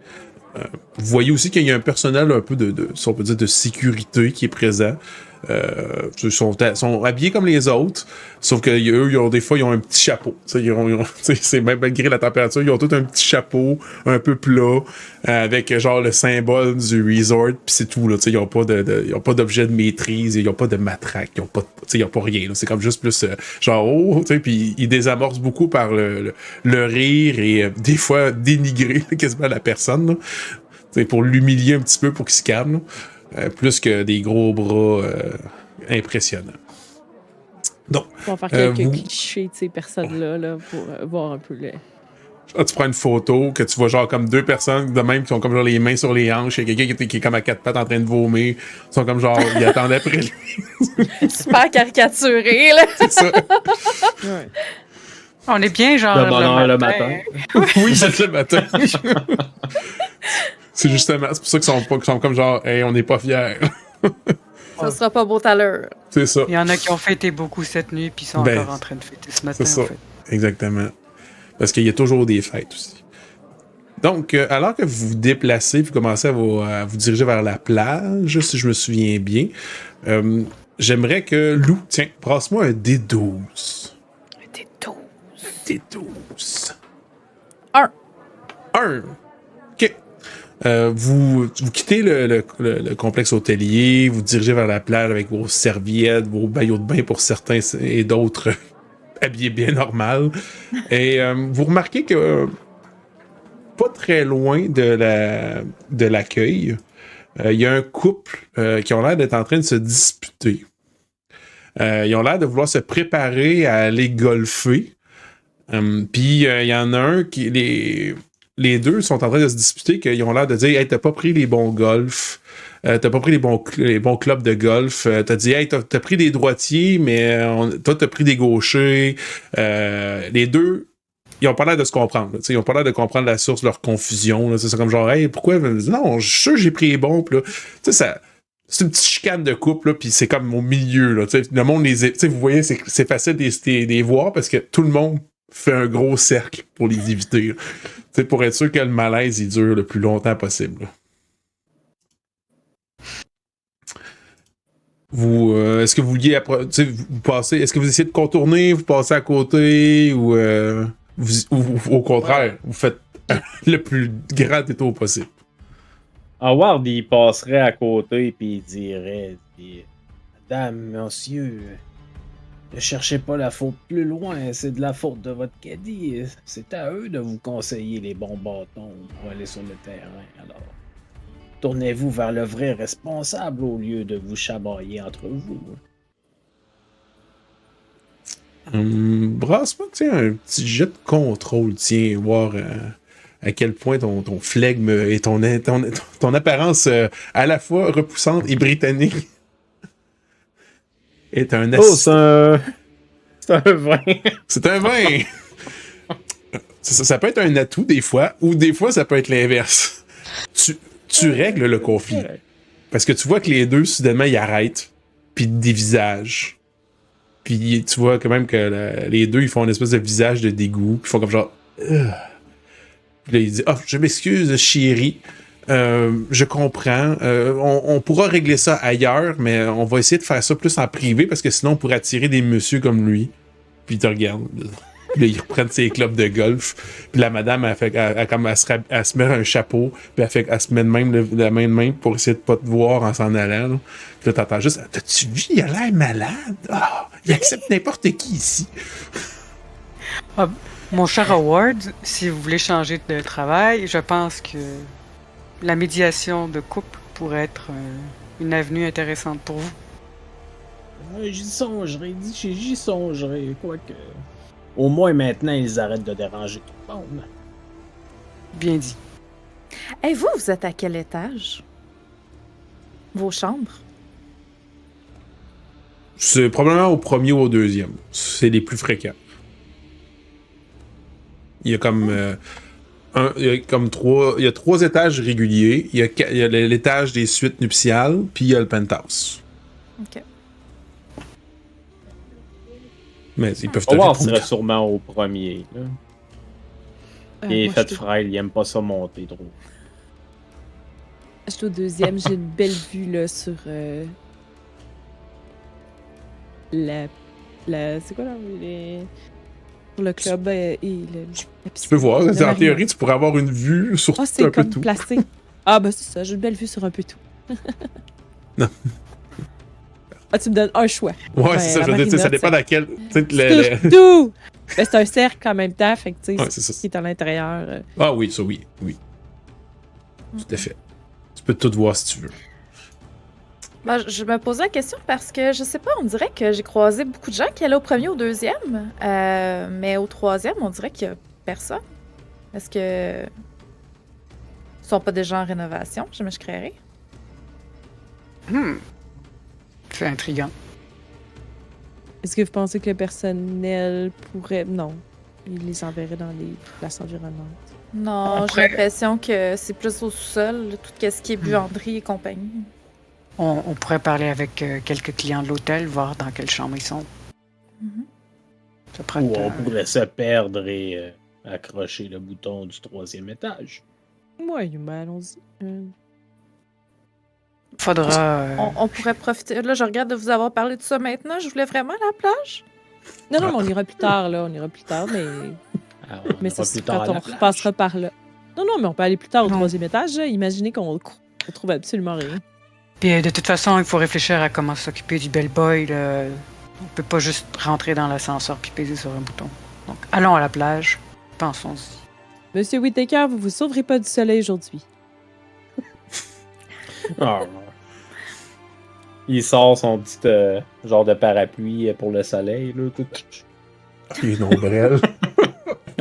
Vous voyez aussi qu'il y a un personnel un peu si on peut dire, de sécurité qui est présent. Ils sont habillés comme les autres, sauf qu'eux, des fois, ils ont un petit chapeau. C'est même malgré la température, ils ont tout un petit chapeau, un peu plat, avec genre le symbole du resort, puis c'est tout. Là, ils n'ont pas d'objet de maîtrise, ils n'ont pas de matraque, ils n'ont pas rien. Là, c'est comme juste plus puis ils désamorcent beaucoup par le rire et des fois dénigrer quasiment la personne. Là, pour l'humilier un petit peu pour qu'il se calme. Plus que des gros bras impressionnants. Donc, on va faire quelques clichés de ces personnes-là là, pour voir un peu le... tu prends une photo que tu vois genre comme deux personnes de même qui sont comme genre les mains sur les hanches, il y a quelqu'un qui est comme à quatre pattes en train de vomir, ils sont comme genre, ils attendent après lui. Super caricaturé, là! C'est ça. Ouais. On est bien genre Le bonheur le matin. Oui, c'est le matin. C'est justement, c'est pour ça qu'ils sont comme genre, hey, on n'est pas fiers. Ça sera pas beau tout à l'heure. C'est ça. Il y en a qui ont fêté beaucoup cette nuit, puis sont encore en train de fêter ce matin. C'est ça, en fait. exactement. Parce qu'il y a toujours des fêtes aussi. Donc, alors que vous vous déplacez, vous commencez à vous diriger vers la plage, si je me souviens bien, j'aimerais que Lou, tiens, brasse-moi un D12. Un D12. 1. OK. Vous quittez le complexe hôtelier, vous dirigez vers la plage avec vos serviettes, vos maillots de bain pour certains et d'autres habillés bien normal. Et vous remarquez que pas très loin de l'accueil, il y a un couple qui ont l'air d'être en train de se disputer. Ils ont l'air de vouloir se préparer à aller golfer. Puis il y en a un qui... Les deux sont en train de se disputer, qu'ils ont l'air de dire « Hey, t'as pas pris les bons golfs, t'as pas pris les bons clubs de golf, t'as dit « Hey, t'as pris des droitiers, mais toi, t'as pris des gauchers. » Les deux, ils ont pas l'air de se comprendre. Ils ont pas l'air de comprendre la source de leur confusion. C'est comme genre « Hey, pourquoi? » Non, je suis sûr que j'ai pris les bons. Puis là, c'est une petite chicane de couple, puis c'est comme au milieu. Là, le monde vous voyez, c'est facile de les voir parce que tout le monde fait un gros cercle pour les éviter. Pour être sûr que le malaise il dure le plus longtemps possible. Vous, est-ce que vous vouliez vous passez, est-ce que vous essayez de contourner, vous passez à côté ou au contraire, vous faites le plus grand détour possible? Howard, il passerait à côté puis il dirait Madame, monsieur, ne cherchez pas la faute plus loin, c'est de la faute de votre caddie. C'est à eux de vous conseiller les bons bâtons pour aller sur le terrain. Alors, tournez-vous vers le vrai responsable au lieu de vous chamailler entre vous. Brasse-moi, un petit jet de contrôle, voir à quel point ton flegme et ton apparence à la fois repoussante et britannique est un c'est un 20. C'est un 20. Ça peut être un atout des fois, ou des fois ça peut être l'inverse. Tu règles le conflit. Parce que tu vois que les deux, soudainement, ils arrêtent, puis des visages. Puis tu vois quand même que les deux, ils font une espèce de visage de dégoût, puis ils font comme genre... Puis là, il dit « Ah, je m'excuse, chérie. Je comprends. On pourra régler ça ailleurs, mais on va essayer de faire ça plus en privé parce que sinon on pourrait attirer des messieurs comme lui. » Puis il te regarde. Puis là, ils reprennent ses clubs de golf. Puis la madame, elle se met un chapeau. Puis elle se met de même la main de main pour essayer de pas te voir en s'en allant. Là. Puis là, t'entends juste « T'as-tu vu? Il a l'air malade. Ah, il accepte n'importe qui ici. » Mon cher Howard, si vous voulez changer de travail, je pense que la médiation de couple pourrait être une avenue intéressante pour vous. J'y songerai, quoique. Au moins maintenant, ils arrêtent de déranger tout le monde. Bien dit. Et vous êtes à quel étage? Vos chambres? C'est probablement au premier ou au deuxième. C'est les plus fréquents. Il y a comme il y a 3 étages réguliers. Il y a l'étage des suites nuptiales, puis il y a le penthouse. OK. Mais ils peuvent te Howard répondre. serait sûrement au premier. Là. Il est moi, fait je suis- frêle, il aime pas ça monter trop. je suis au deuxième. J'ai une belle vue là, sur c'est quoi là? Sur le club et la Tu peux voir, le en marina. théorie, tu pourrais avoir une vue sur Ah, un c'est peu comme tout. placé. Ah, ben c'est ça. J'ai une belle vue sur un peu tout. Non. Ah, tu me donnes un choix. Ouais, Ben, c'est ça, la je veux dire, tu sais, ça marina, dépend c'est- laquelle. Tu sais, le- Sur tout! Ben, c'est un cercle en même temps, fait que tu sais, Ouais, c'est ça. ce qui est à l'intérieur. Ah oui, ça oui, oui. Tout à fait. Tu peux tout voir si tu veux. Ben, je me posais la question parce que, je sais pas, on dirait que j'ai croisé beaucoup de gens qui allaient au premier ou au deuxième, mais au troisième, on dirait qu'il y a personne. Est-ce que... Ils sont pas déjà en rénovation? Je créerais. C'est intriguant. Est-ce que vous pensez que le personnel pourrait. Non. Il les enverrait dans les places environnantes. Non, j'ai Après- l'impression que c'est plus au sous-sol, tout ce qui est buanderie et compagnie. On pourrait parler avec quelques clients de l'hôtel, voir dans quelle chambre ils sont. Mhm. Ça prend Ou le on temps. pourrait se perdre et accrocher le bouton du 3e étage. Ouais, ben allons-y. Faudra. On pourrait profiter. Là, je regarde de vous avoir parlé de ça maintenant. Je voulais vraiment la plage. Non, non, mais on ira plus tard, là. On ira plus tard, mais. Alors, on Mais ira ça, plus c'est tard quand à la on plage. repassera par là. Non, non, mais on peut aller plus tard au Non. 3e étage. Là. Imaginez qu'on trouve absolument rien. Puis de toute façon, il faut réfléchir à comment s'occuper du bellboy. Là. On peut pas juste rentrer dans l'ascenseur puis peser sur un bouton. Donc, allons à la plage. Pensons-y. Monsieur Whittaker, vous vous sauverez pas du soleil aujourd'hui. Ah. Il sort son petit genre de parapluie pour le soleil. Là, tout. Il y a une ombrelle.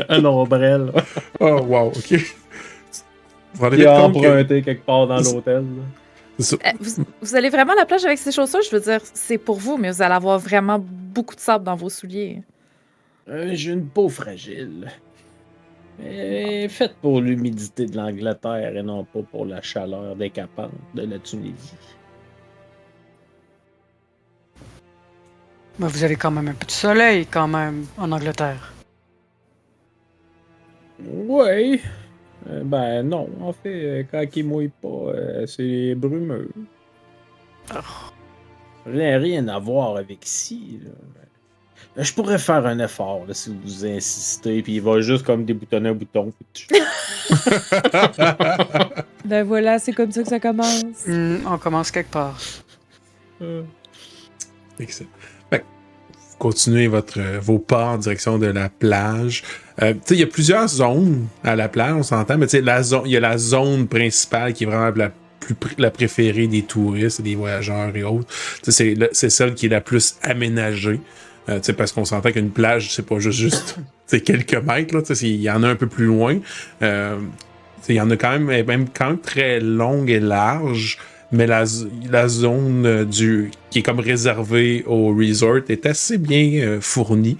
Un ombrelle. Oh, wow, ok. Vous rendez Il a compte que... emprunté quelque part dans l'hôtel. là. C'est ça. Vous allez vraiment à la plage avec ces chaussures? Je veux dire, c'est pour vous, mais vous allez avoir vraiment beaucoup de sable dans vos souliers. J'ai une peau fragile. Mais faite pour l'humidité de l'Angleterre et non pas pour la chaleur décapante de la Tunisie. Mais vous avez quand même un peu de soleil, quand même, en Angleterre. Ouais. Ben non, en fait, quand il mouille pas, c'est brumeux. Ça n'a rien à voir avec ici. Là. Je pourrais faire un effort là, si vous insistez, puis il va juste comme déboutonner un bouton. Ben voilà, c'est comme ça que ça commence. On commence quelque part. Excellent. Fait que vous continuez vos pas en direction de la plage. Tu sais, il y a plusieurs zones à la plage, on s'entend, mais tu sais, il y a la zone principale qui est vraiment la préférée des touristes, des voyageurs et autres. Tu sais, c'est celle qui est la plus aménagée. Tu sais, parce qu'on s'entend qu'une plage, c'est pas juste quelques mètres, là, tu sais, il y en a un peu plus loin. Tu sais, il y en a quand même très longue et large, mais la zone qui est comme réservée au resort est assez bien fournie.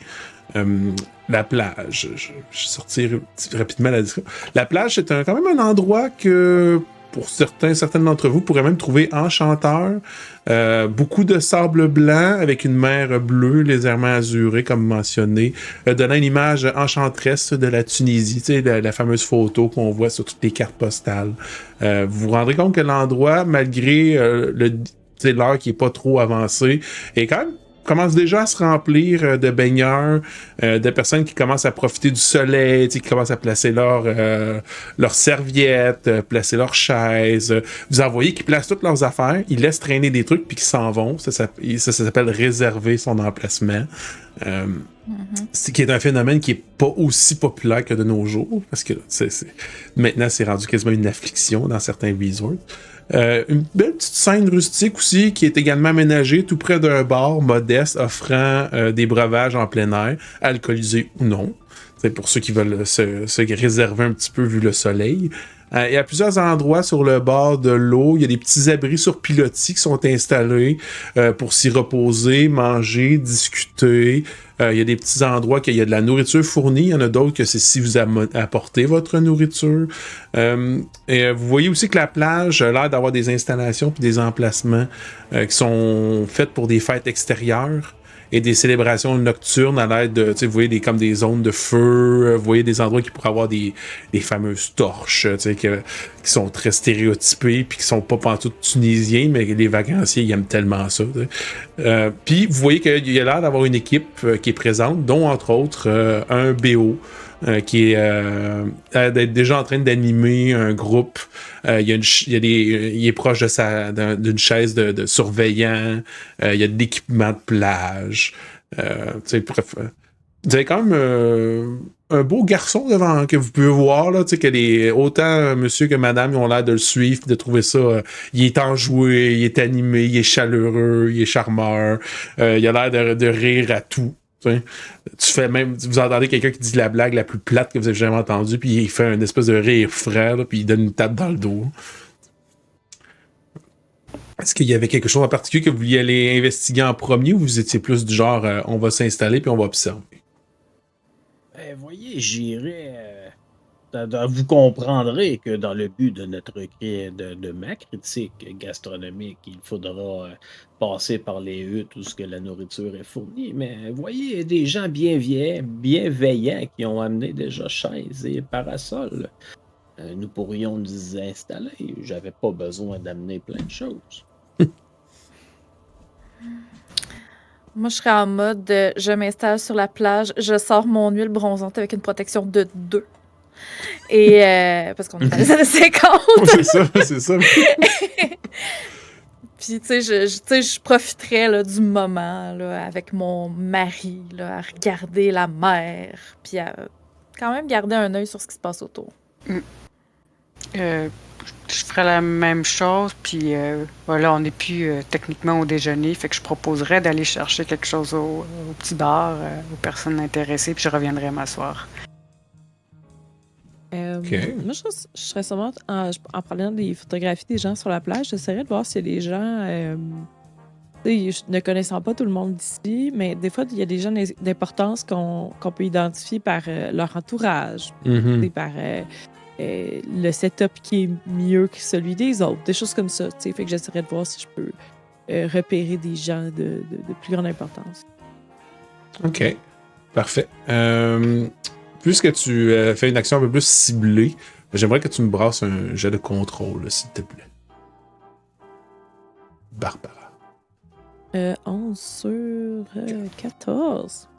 La plage, je sortir rapidement la description. La plage, c'est quand même un endroit que, pour certaines d'entre vous, pourraient même trouver enchanteur. Beaucoup de sable blanc avec une mer bleue légèrement azurée, comme mentionné, donnant une image enchanteresse de la Tunisie, tu sais, la fameuse photo qu'on voit sur toutes les cartes postales. Vous vous rendrez compte que l'endroit, malgré l'heure qui est pas trop avancée, est quand même commence déjà à se remplir de baigneurs, de personnes qui commencent à profiter du soleil, qui commencent à placer leurs serviettes, placer leurs chaises. Vous en voyez qui placent toutes leurs affaires, ils laissent traîner des trucs puis qu'ils s'en vont. Ça s'appelle réserver son emplacement. Ce qui est un phénomène qui est pas aussi populaire que de nos jours, parce que maintenant c'est rendu quasiment une affliction dans certains resorts. Une belle petite scène rustique aussi qui est également aménagée tout près d'un bar modeste offrant des breuvages en plein air, alcoolisés ou non. C'est pour ceux qui veulent se réserver un petit peu vu le soleil. Et à plusieurs endroits sur le bord de l'eau, il y a des petits abris sur pilotis qui sont installés pour s'y reposer, manger, discuter. Il y a des petits endroits qu'il y a de la nourriture fournie. Il y en a d'autres que c'est si vous apportez votre nourriture. Et vous voyez aussi que la plage a l'air d'avoir des installations puis des emplacements qui sont faits pour des fêtes extérieures et des célébrations nocturnes à l'aide de, tu sais, vous voyez comme des zones de feu, vous voyez des endroits qui pourraient avoir des fameuses torches, tu sais, qui sont très stéréotypés puis qui sont pas pantoute tunisiens, mais les vacanciers ils aiment tellement ça. Puis vous voyez qu'il y a l'air d'avoir une équipe qui est présente, dont entre autres un BO. Qui est d'être déjà en train d'animer un groupe. Il est proche d'une chaise de surveillant. Il y a de l'équipement de plage. Bref, vous avez quand même un beau garçon devant que vous pouvez voir là, que autant monsieur que madame ils ont l'air de le suivre, de trouver ça. Il est enjoué, il est animé, il est chaleureux, il est charmeur. Il a l'air de rire à tout. Vous entendez quelqu'un qui dit la blague la plus plate que vous avez jamais entendue, puis il fait une espèce de rire frère, là, puis il donne une tape dans le dos. Est-ce qu'il y avait quelque chose en particulier que vous vouliez aller investiguer en premier, ou vous étiez plus du genre on va s'installer puis on va observer? Voyez, j'irai. Vous comprendrez que dans le but de ma critique gastronomique, il faudra passer par les huttes où la nourriture est fournie. Mais voyez, des gens bienveillants qui ont amené déjà chaises et parasols. Nous pourrions nous installer. J'avais pas besoin d'amener plein de choses. Moi, je serais en mode je m'installe sur la plage, je sors mon huile bronzante avec une protection de 2. Et parce qu'on est dans les années 50. c'est ça. Puis, tu sais, je profiterais là, du moment là, avec mon mari là, à regarder la mer, puis à quand même garder un œil sur ce qui se passe autour. Je ferais la même chose, puis voilà, on n'est plus techniquement au déjeuner, fait que je proposerais d'aller chercher quelque chose au petit bar, aux personnes intéressées, puis je reviendrai m'asseoir. Moi, je serais sûrement, en prenant des photographies des gens sur la plage, j'essaierais de voir s'il y a des gens, ne connaissant pas tout le monde d'ici, mais des fois, il y a des gens d'importance qu'on peut identifier par leur entourage, par le setup qui est mieux que celui des autres, des choses comme ça. Fait que j'essaierais de voir si je peux repérer des gens de plus grande importance. OK. Parfait. Puisque tu fais une action un peu plus ciblée, j'aimerais que tu me brasses un jet de contrôle, s'il te plaît. Barbara. 11 sur 14.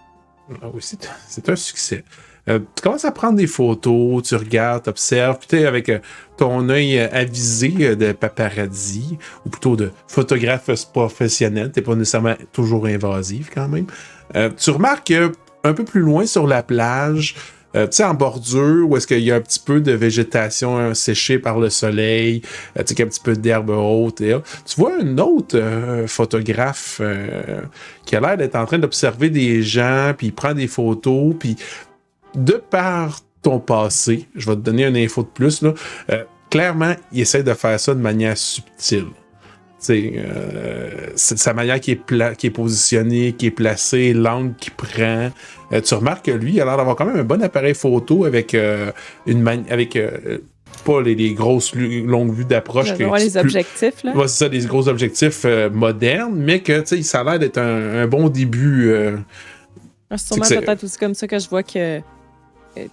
Ah oui, c'est un succès. Tu commences à prendre des photos, tu regardes, tu observes, puis avec ton œil avisé de paparazzi, ou plutôt de photographe professionnel, t'es pas nécessairement toujours invasif quand même. Tu remarques que un peu plus loin sur la plage, tu sais, en bordure, où est-ce qu'il y a un petit peu de végétation séchée par le soleil, tu sais, qu'il y a un petit peu d'herbe haute. Tu vois un autre photographe qui a l'air d'être en train d'observer des gens, puis il prend des photos, puis de par ton passé, je vais te donner une info de plus, là, clairement, il essaie de faire ça de manière subtile. C'est sa manière qui est positionnée, qui est placée, l'angle qu'il prend. Tu remarques que lui, il a l'air d'avoir quand même un bon appareil photo avec pas les grosses longues vues d'approche. Les objectifs, là. Ouais, c'est ça, des gros objectifs modernes, mais que ça a l'air d'être un bon début. C'est sûrement peut-être aussi comme ça que je vois que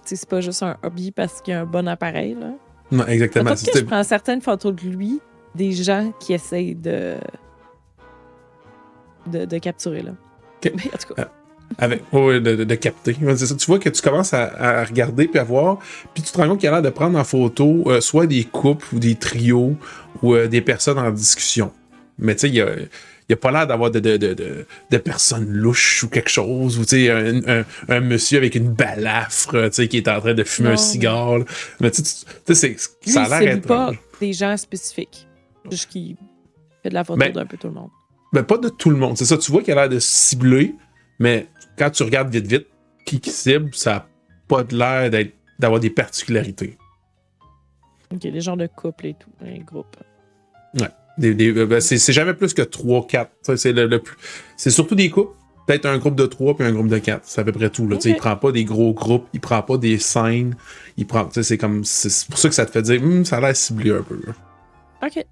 c'est pas juste un hobby parce qu'il y a un bon appareil, là. Non, exactement. Peut-être que je prends certaines photos de lui, des gens qui essayent de capturer, là. Okay. Mais, en tout cas. De capter. C'est ça. Tu vois que tu commences à regarder puis à voir, puis tu te rends compte qu'il a l'air de prendre en photo soit des couples ou des trios ou des personnes en discussion. Mais tu sais, il y a pas l'air d'avoir de personnes louches ou quelque chose, ou tu sais, un monsieur avec une balafre, tu sais, qui est en train de fumer un cigare. Là. Mais tu sais, ça a l'air étrange. Pas des gens spécifiques. Juste qui fait de la photo Ben, d'un peu tout le monde. Ben, pas de tout le monde. C'est ça, tu vois qu'il a l'air de cibler, mais quand tu regardes vite, qui cible, ça a pas de l'air d'avoir des particularités. Ok, des genres de couple et tout, un groupe. Ben, c'est jamais plus que 3-4. Ça, c'est le plus. C'est surtout des couples. Peut-être un groupe de 3 puis un groupe de 4. C'est à peu près tout. Là. Ok. Il prend pas des gros groupes, il prend pas des scènes. Il prend. C'est comme. C'est pour ça que ça te fait dire ça a l'air ciblé un peu. Là. Ok.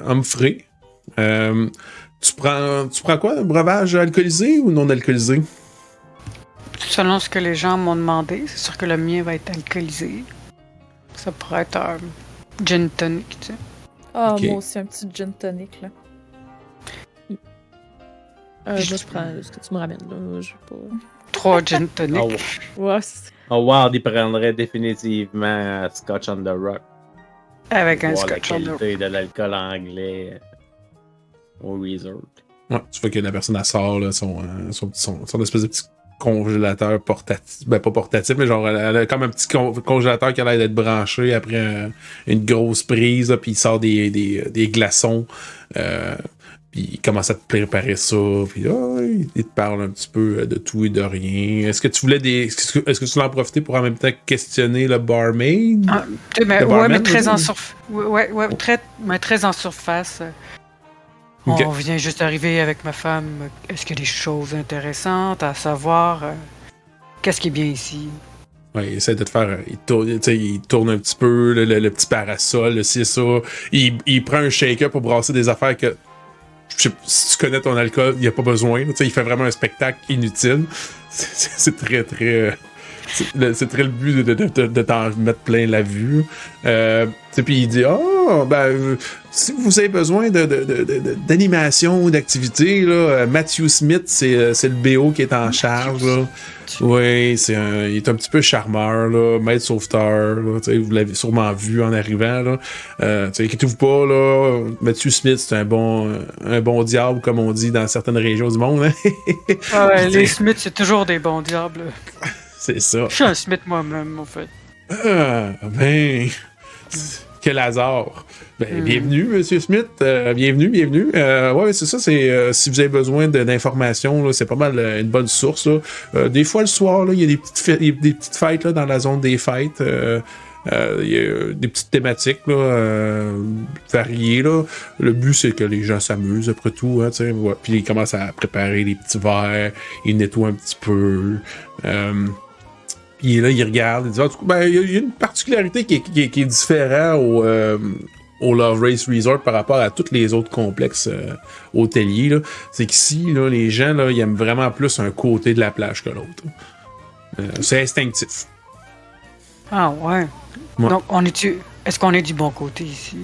Humphrey, tu prends quoi? Un breuvage alcoolisé ou non alcoolisé? Selon ce que les gens m'ont demandé, c'est sûr que le mien va être alcoolisé. Ça pourrait être un gin tonic, tu sais. Ah, Ok. moi aussi, un petit gin tonic, là. Moi, je prends ce que tu me ramènes, là. Je sais pas. 3 gin tonic. Oh, Ouais, Howard, il prendrait définitivement Scotch on the Rock. Avec un Voir la scotch on the rock. qualité de l'alcool anglais au resort. Ouais, tu vois que la personne elle sort là, son espèce de petit congélateur portatif. Ben, pas portatif, mais genre, elle a comme un petit congélateur qui a l'air d'être branché après une grosse prise, là, puis il sort des glaçons. Puis il commence à te préparer ça, puis il te parle un petit peu de tout et de rien. Est-ce que tu voulais est-ce que tu voulais en profiter pour en même temps questionner le barmaid? Ah, tu sais, mais, Le ouais, barman, mais très en vas-y. surface. Ouais, très en surface. Ok. On vient juste d'arriver avec ma femme. Est-ce qu'il y a des choses intéressantes à savoir? Qu'est-ce qui est bien ici? Ouais, il essaie de te faire. Il tourne un petit peu, le petit parasol, c'est ça. Il prend un shaker pour brasser des affaires que. Je sais pas, si tu connais ton alcool, il n'y a pas besoin. Tu sais, il fait vraiment un spectacle inutile. C'est très, très. C'est très le but de t'en mettre plein la vue. Puis il dit si vous avez besoin d'animation ou d'activité, là, Matthew Smith, c'est le BO qui est en charge. Là. Oui, il est un petit peu charmeur, là, maître sauveteur. Là, vous l'avez sûrement vu en arrivant. Là. Inquiétez-vous pas, là, Matthew Smith, c'est un bon diable, comme on dit dans certaines régions du monde. Hein? Ah ouais, les Smiths, c'est toujours des bons diables. C'est ça. Je suis un Smith moi-même, en fait. Quel hasard. Bienvenue, Monsieur Smith. Bienvenue. Ouais, c'est ça. Si vous avez besoin d'informations, là, c'est pas mal une bonne source. Là. Des fois, le soir, là, il y a des petites fêtes là, dans la zone des fêtes. Il y a des petites thématiques là, variées. Là. Le but, c'est que les gens s'amusent, après tout. Hein, ouais. Puis ils commencent à préparer les petits verres. Ils nettoient un petit peu. Puis là, il regarde, il dit il y a une particularité qui est différente au Love Race Resort par rapport à tous les autres complexes hôteliers. Là. C'est qu'ici, là, les gens, là, ils aiment vraiment plus un côté de la plage que l'autre. C'est instinctif. Ah ouais. Ouais. Donc, est-ce qu'on est du bon côté ici?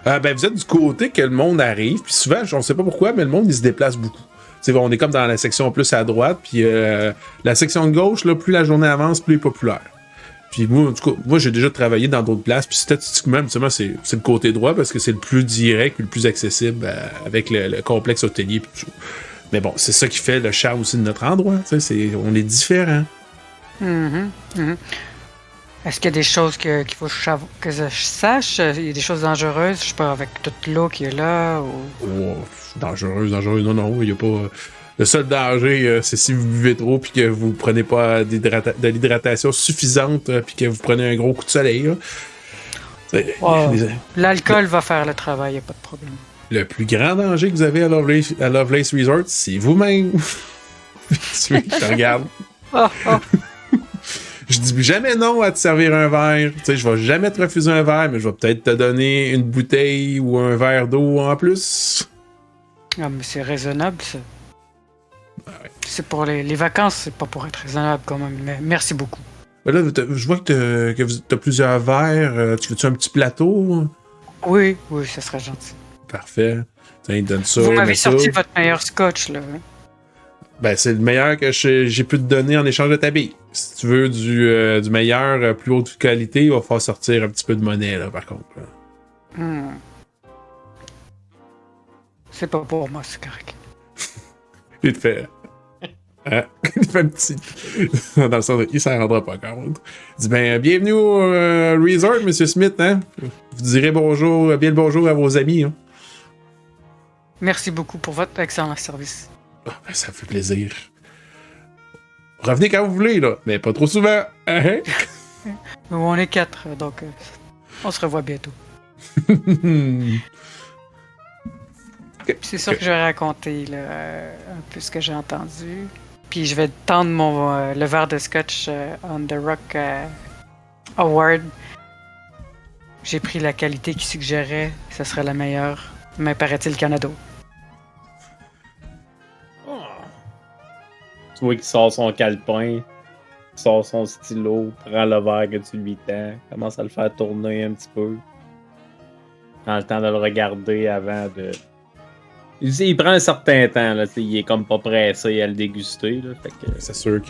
Vous êtes du côté que le monde arrive, puis souvent, on ne sait pas pourquoi, mais le monde, il se déplace beaucoup. T'sais, on est comme dans la section plus à droite, puis la section de gauche, là, plus la journée avance, plus elle est populaire. Puis moi, en tout cas, j'ai déjà travaillé dans d'autres places, puis statistiquement, justement, c'est le côté droit parce que c'est le plus direct et le plus accessible avec le complexe hôtelier. Puis tout. Mais bon, c'est ça qui fait le charme aussi de notre endroit. On est différents. Est-ce qu'il y a des choses qu'il faut que je sache? Il y a des choses dangereuses, je sais pas, avec toute l'eau qui est là? Ou... Dangereuse. Non, il n'y a pas. Le seul danger, c'est si vous buvez trop puis que vous prenez pas de l'hydratation suffisante puis que vous prenez un gros coup de soleil. Là. L'alcool va faire le travail, il a pas de problème. Le plus grand danger que vous avez à Lovelace Resort, c'est vous-même. Je te regarde. Je dis jamais non à te servir un verre. Tu sais, je vais jamais te refuser un verre, mais je vais peut-être te donner une bouteille ou un verre d'eau en plus. Ah, mais c'est raisonnable, ça. Ouais. C'est pour les vacances, c'est pas pour être raisonnable quand même, mais merci beaucoup. Ben là, je vois que t'as plusieurs verres. Tu veux-tu un petit plateau? Oui, ça serait gentil. Parfait. Tiens, donne ça. Vous m'avez mets sorti ça. votre meilleur scotch, là. Ben, c'est le meilleur que j'ai pu te donner en échange de ta bille. Si tu veux du meilleur, plus haute qualité, il va falloir sortir un petit peu de monnaie, là, par contre. Là. C'est pas pour moi, c'est correct. Il te fait. Hein? Il fait un petit. Dans le sens de. Il s'en rendra pas compte. Il dit bienvenue au resort, Monsieur Smith, hein? Vous direz bonjour, bien le bonjour à vos amis, hein? Merci beaucoup pour votre excellent service. Ça me fait plaisir. Revenez quand vous voulez, là, mais pas trop souvent. Hein? On est 4, donc on se revoit bientôt. C'est sûr que je vais raconter là, un peu ce que j'ai entendu. Puis je vais tendre le verre de scotch on the Rock Award. J'ai pris la qualité qu'il suggérait, ce serait la meilleure. Mais paraît-il qu'il y en a d'autres. Tu vois qu'il sort son calepin, sort son stylo, prend le verre que tu lui tends, commence à le faire tourner un petit peu. Prend le temps de le regarder avant de... Il prend un certain temps, là, il est comme pas pressé à le déguster. Là, fait que... C'est sûr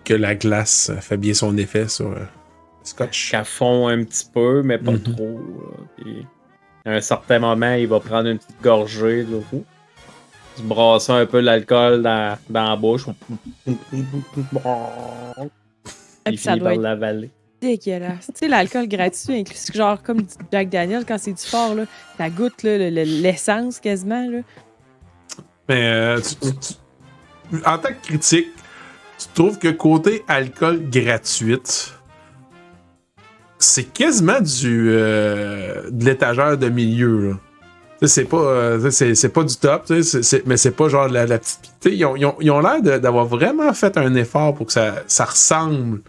que la glace fait bien son effet sur le scotch. Qu'elle fond un petit peu, mais pas Mhm. trop. Puis, à un certain moment, il va prendre une petite gorgée. Là, se brasser un peu l'alcool dans la bouche. Et Il puis ça finit doit par être l'avaler. dégueulasse. Tu sais, l'alcool gratuit, inclus, genre comme du Jack Daniel, quand c'est du fort, là, ça goûte là, l'essence quasiment. Là. Mais en tant que critique, tu trouves que côté alcool gratuite, c'est quasiment de l'étagère de milieu. Là. C'est pas, c'est pas du top, mais c'est pas genre la petite. Ils ont l'air d'avoir vraiment fait un effort pour que ça ressemble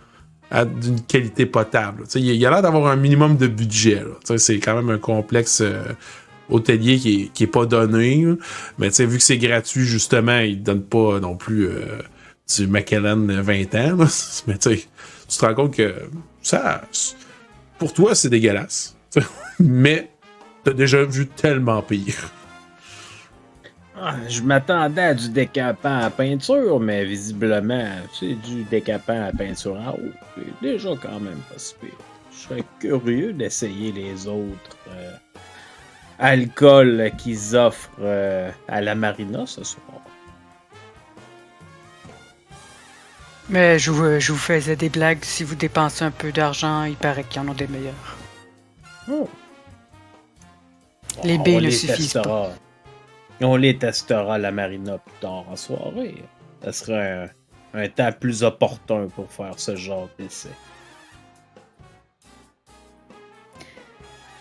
à d'une qualité potable. Il y a l'air d'avoir un minimum de budget. Là. C'est quand même un complexe hôtelier qui est pas donné. Là. Mais vu que c'est gratuit, justement, ils donnent pas non plus du Macallan 20 ans. Là. Mais tu te rends compte que ça, pour toi, c'est dégueulasse. Mais t'as déjà vu tellement pire. Je m'attendais à du décapant à peinture, mais visiblement, c'est du décapant à peinture à eau. C'est déjà quand même pas si pire. Je serais curieux d'essayer les autres alcools qu'ils offrent à la marina ce soir. Mais je vous faisais des blagues. Si vous dépensez un peu d'argent, il paraît qu'il y en a des meilleurs. Oh. Les On baies ne les suffisent pas. testera. On les testera à la marina plus tard en soirée. Ça serait un temps plus opportun pour faire ce genre d'essai.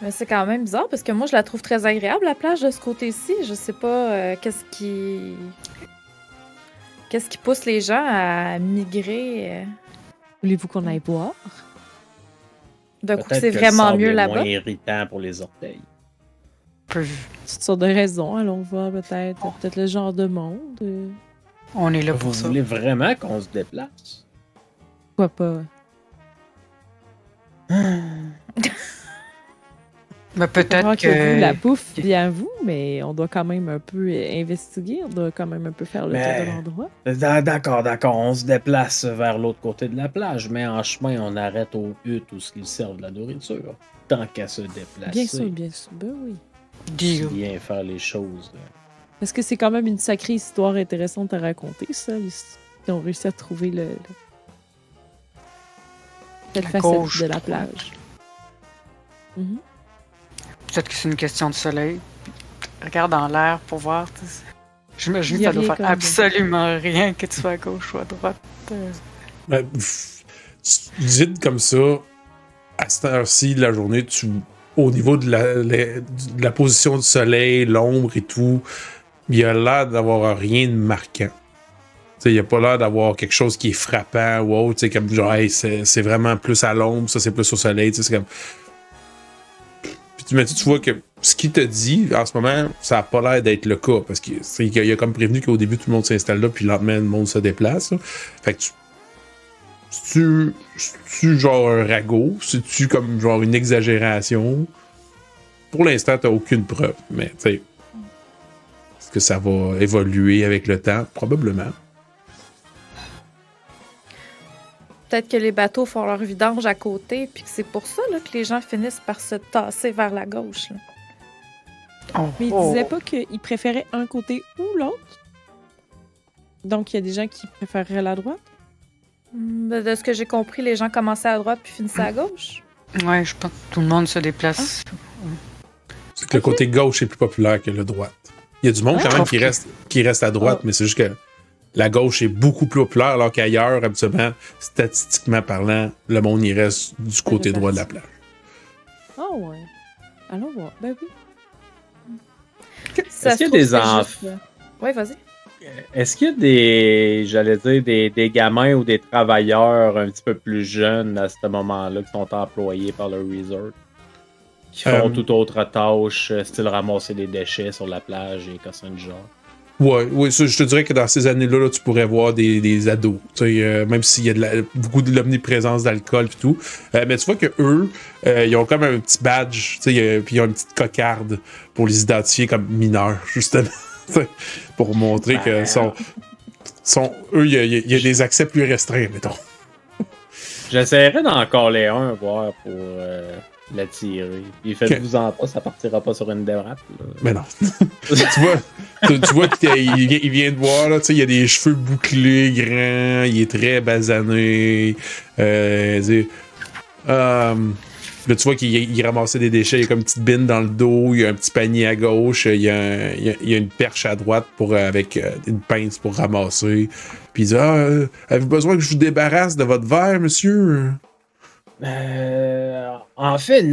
Mais c'est quand même bizarre parce que moi, je la trouve très agréable, la plage de ce côté-ci. Je sais pas qu'est-ce qui pousse les gens à migrer. Voulez-vous qu'on aille boire? D'un coup, Peut-être c'est que le vraiment sable mieux est là-bas. moins irritant pour les orteils. Peu. Toutes sortes de raisons, allons voir peut-être. Peut-être le genre de monde. On est là Vous pour ça. voulez vraiment qu'on se déplace? Pourquoi pas? Mais Peut-être peut-être que vous, la que... bouffe vient à vous, mais on doit quand même un peu investiguer. On doit quand même un peu faire le tour de l'endroit. D'accord. On se déplace vers l'autre côté de la plage, mais en chemin, on arrête aux huttes où ils servent de la nourriture. Tant qu'à se déplacer. Bien sûr. Ben oui. Deal. Bien faire les choses. Parce que c'est quand même une sacrée histoire intéressante à raconter, ça. Ils ont réussi à trouver cette La facette gauche de la droite. plage. Mhm. Peut-être que c'est une question de soleil. Regarde dans l'air pour voir. T'sais. J'imagine Il que y a ça doit rien faire comme- absolument rien que tu sois à gauche ou à droite. Vite comme ça, à cette heure-ci de la journée, au niveau de la position du soleil, l'ombre et tout, il a l'air d'avoir rien de marquant. Il n'y a pas l'air d'avoir quelque chose qui est frappant ou autre. Comme genre, hey, c'est vraiment plus à l'ombre, ça c'est plus au soleil. C'est comme. Puis tu vois que ce qu'il te dit en ce moment, ça n'a pas l'air d'être le cas. Parce qu'il a comme prévenu qu'au début, tout le monde s'installe là, puis le lendemain, le monde se déplace. Là. Fait que c'est-tu genre un ragot? C'est-tu comme genre une exagération? Pour l'instant, t'as aucune preuve. Mais tu sais, est-ce que ça va évoluer avec le temps? Probablement. Peut-être que les bateaux font leur vidange à côté, puis que c'est pour ça là, que les gens finissent par se tasser vers la gauche. Là. Oh, Mais ils oh. disaient pas qu'ils préféraient un côté ou l'autre? Donc, il y a des gens qui préféreraient la droite? De ce que j'ai compris, les gens commençaient à droite puis finissaient à gauche. Ouais, je pense que tout le monde se déplace. C'est que le côté gauche est plus populaire que le droite. Il y a du monde quand même qui reste à droite, mais c'est juste que la gauche est beaucoup plus populaire, alors qu'ailleurs, habituellement, statistiquement parlant, le monde y reste du côté droit de la plage. Ah ouais. Allons voir. Ben oui. Ça Est-ce qu'il y a se trouve, des c'est enfants? juste, Ouais, vas-y. Est-ce qu'il y a des gamins ou des travailleurs un petit peu plus jeunes à ce moment-là qui sont employés par le resort? Qui font toute autre tâche, style ramasser des déchets sur la plage et casser du genre? Ouais, ça, je te dirais que dans ces années-là, là, tu pourrais voir des ados. Même s'il y a beaucoup de l'omniprésence d'alcool et tout. Mais tu vois que eux, ils ont comme un petit badge, puis ils ont une petite cocarde pour les identifier comme mineurs, justement. Pour montrer que eux, il y a des accès plus restreints, mettons. J'essaierai d'en coller un, voir pour l'attirer. Puis faites-vous-en pas, ça partira pas sur une dérape. Là. Mais non. tu vois qu'il vient de voir, là, il y a des cheveux bouclés, grands, il est très basané. Là, tu vois qu'il ramassait des déchets, il y a comme une petite bine dans le dos, il y a un petit panier à gauche, il y a une perche à droite avec une pince pour ramasser. Puis il dit avez-vous besoin que je vous débarrasse de votre verre, monsieur? En fait,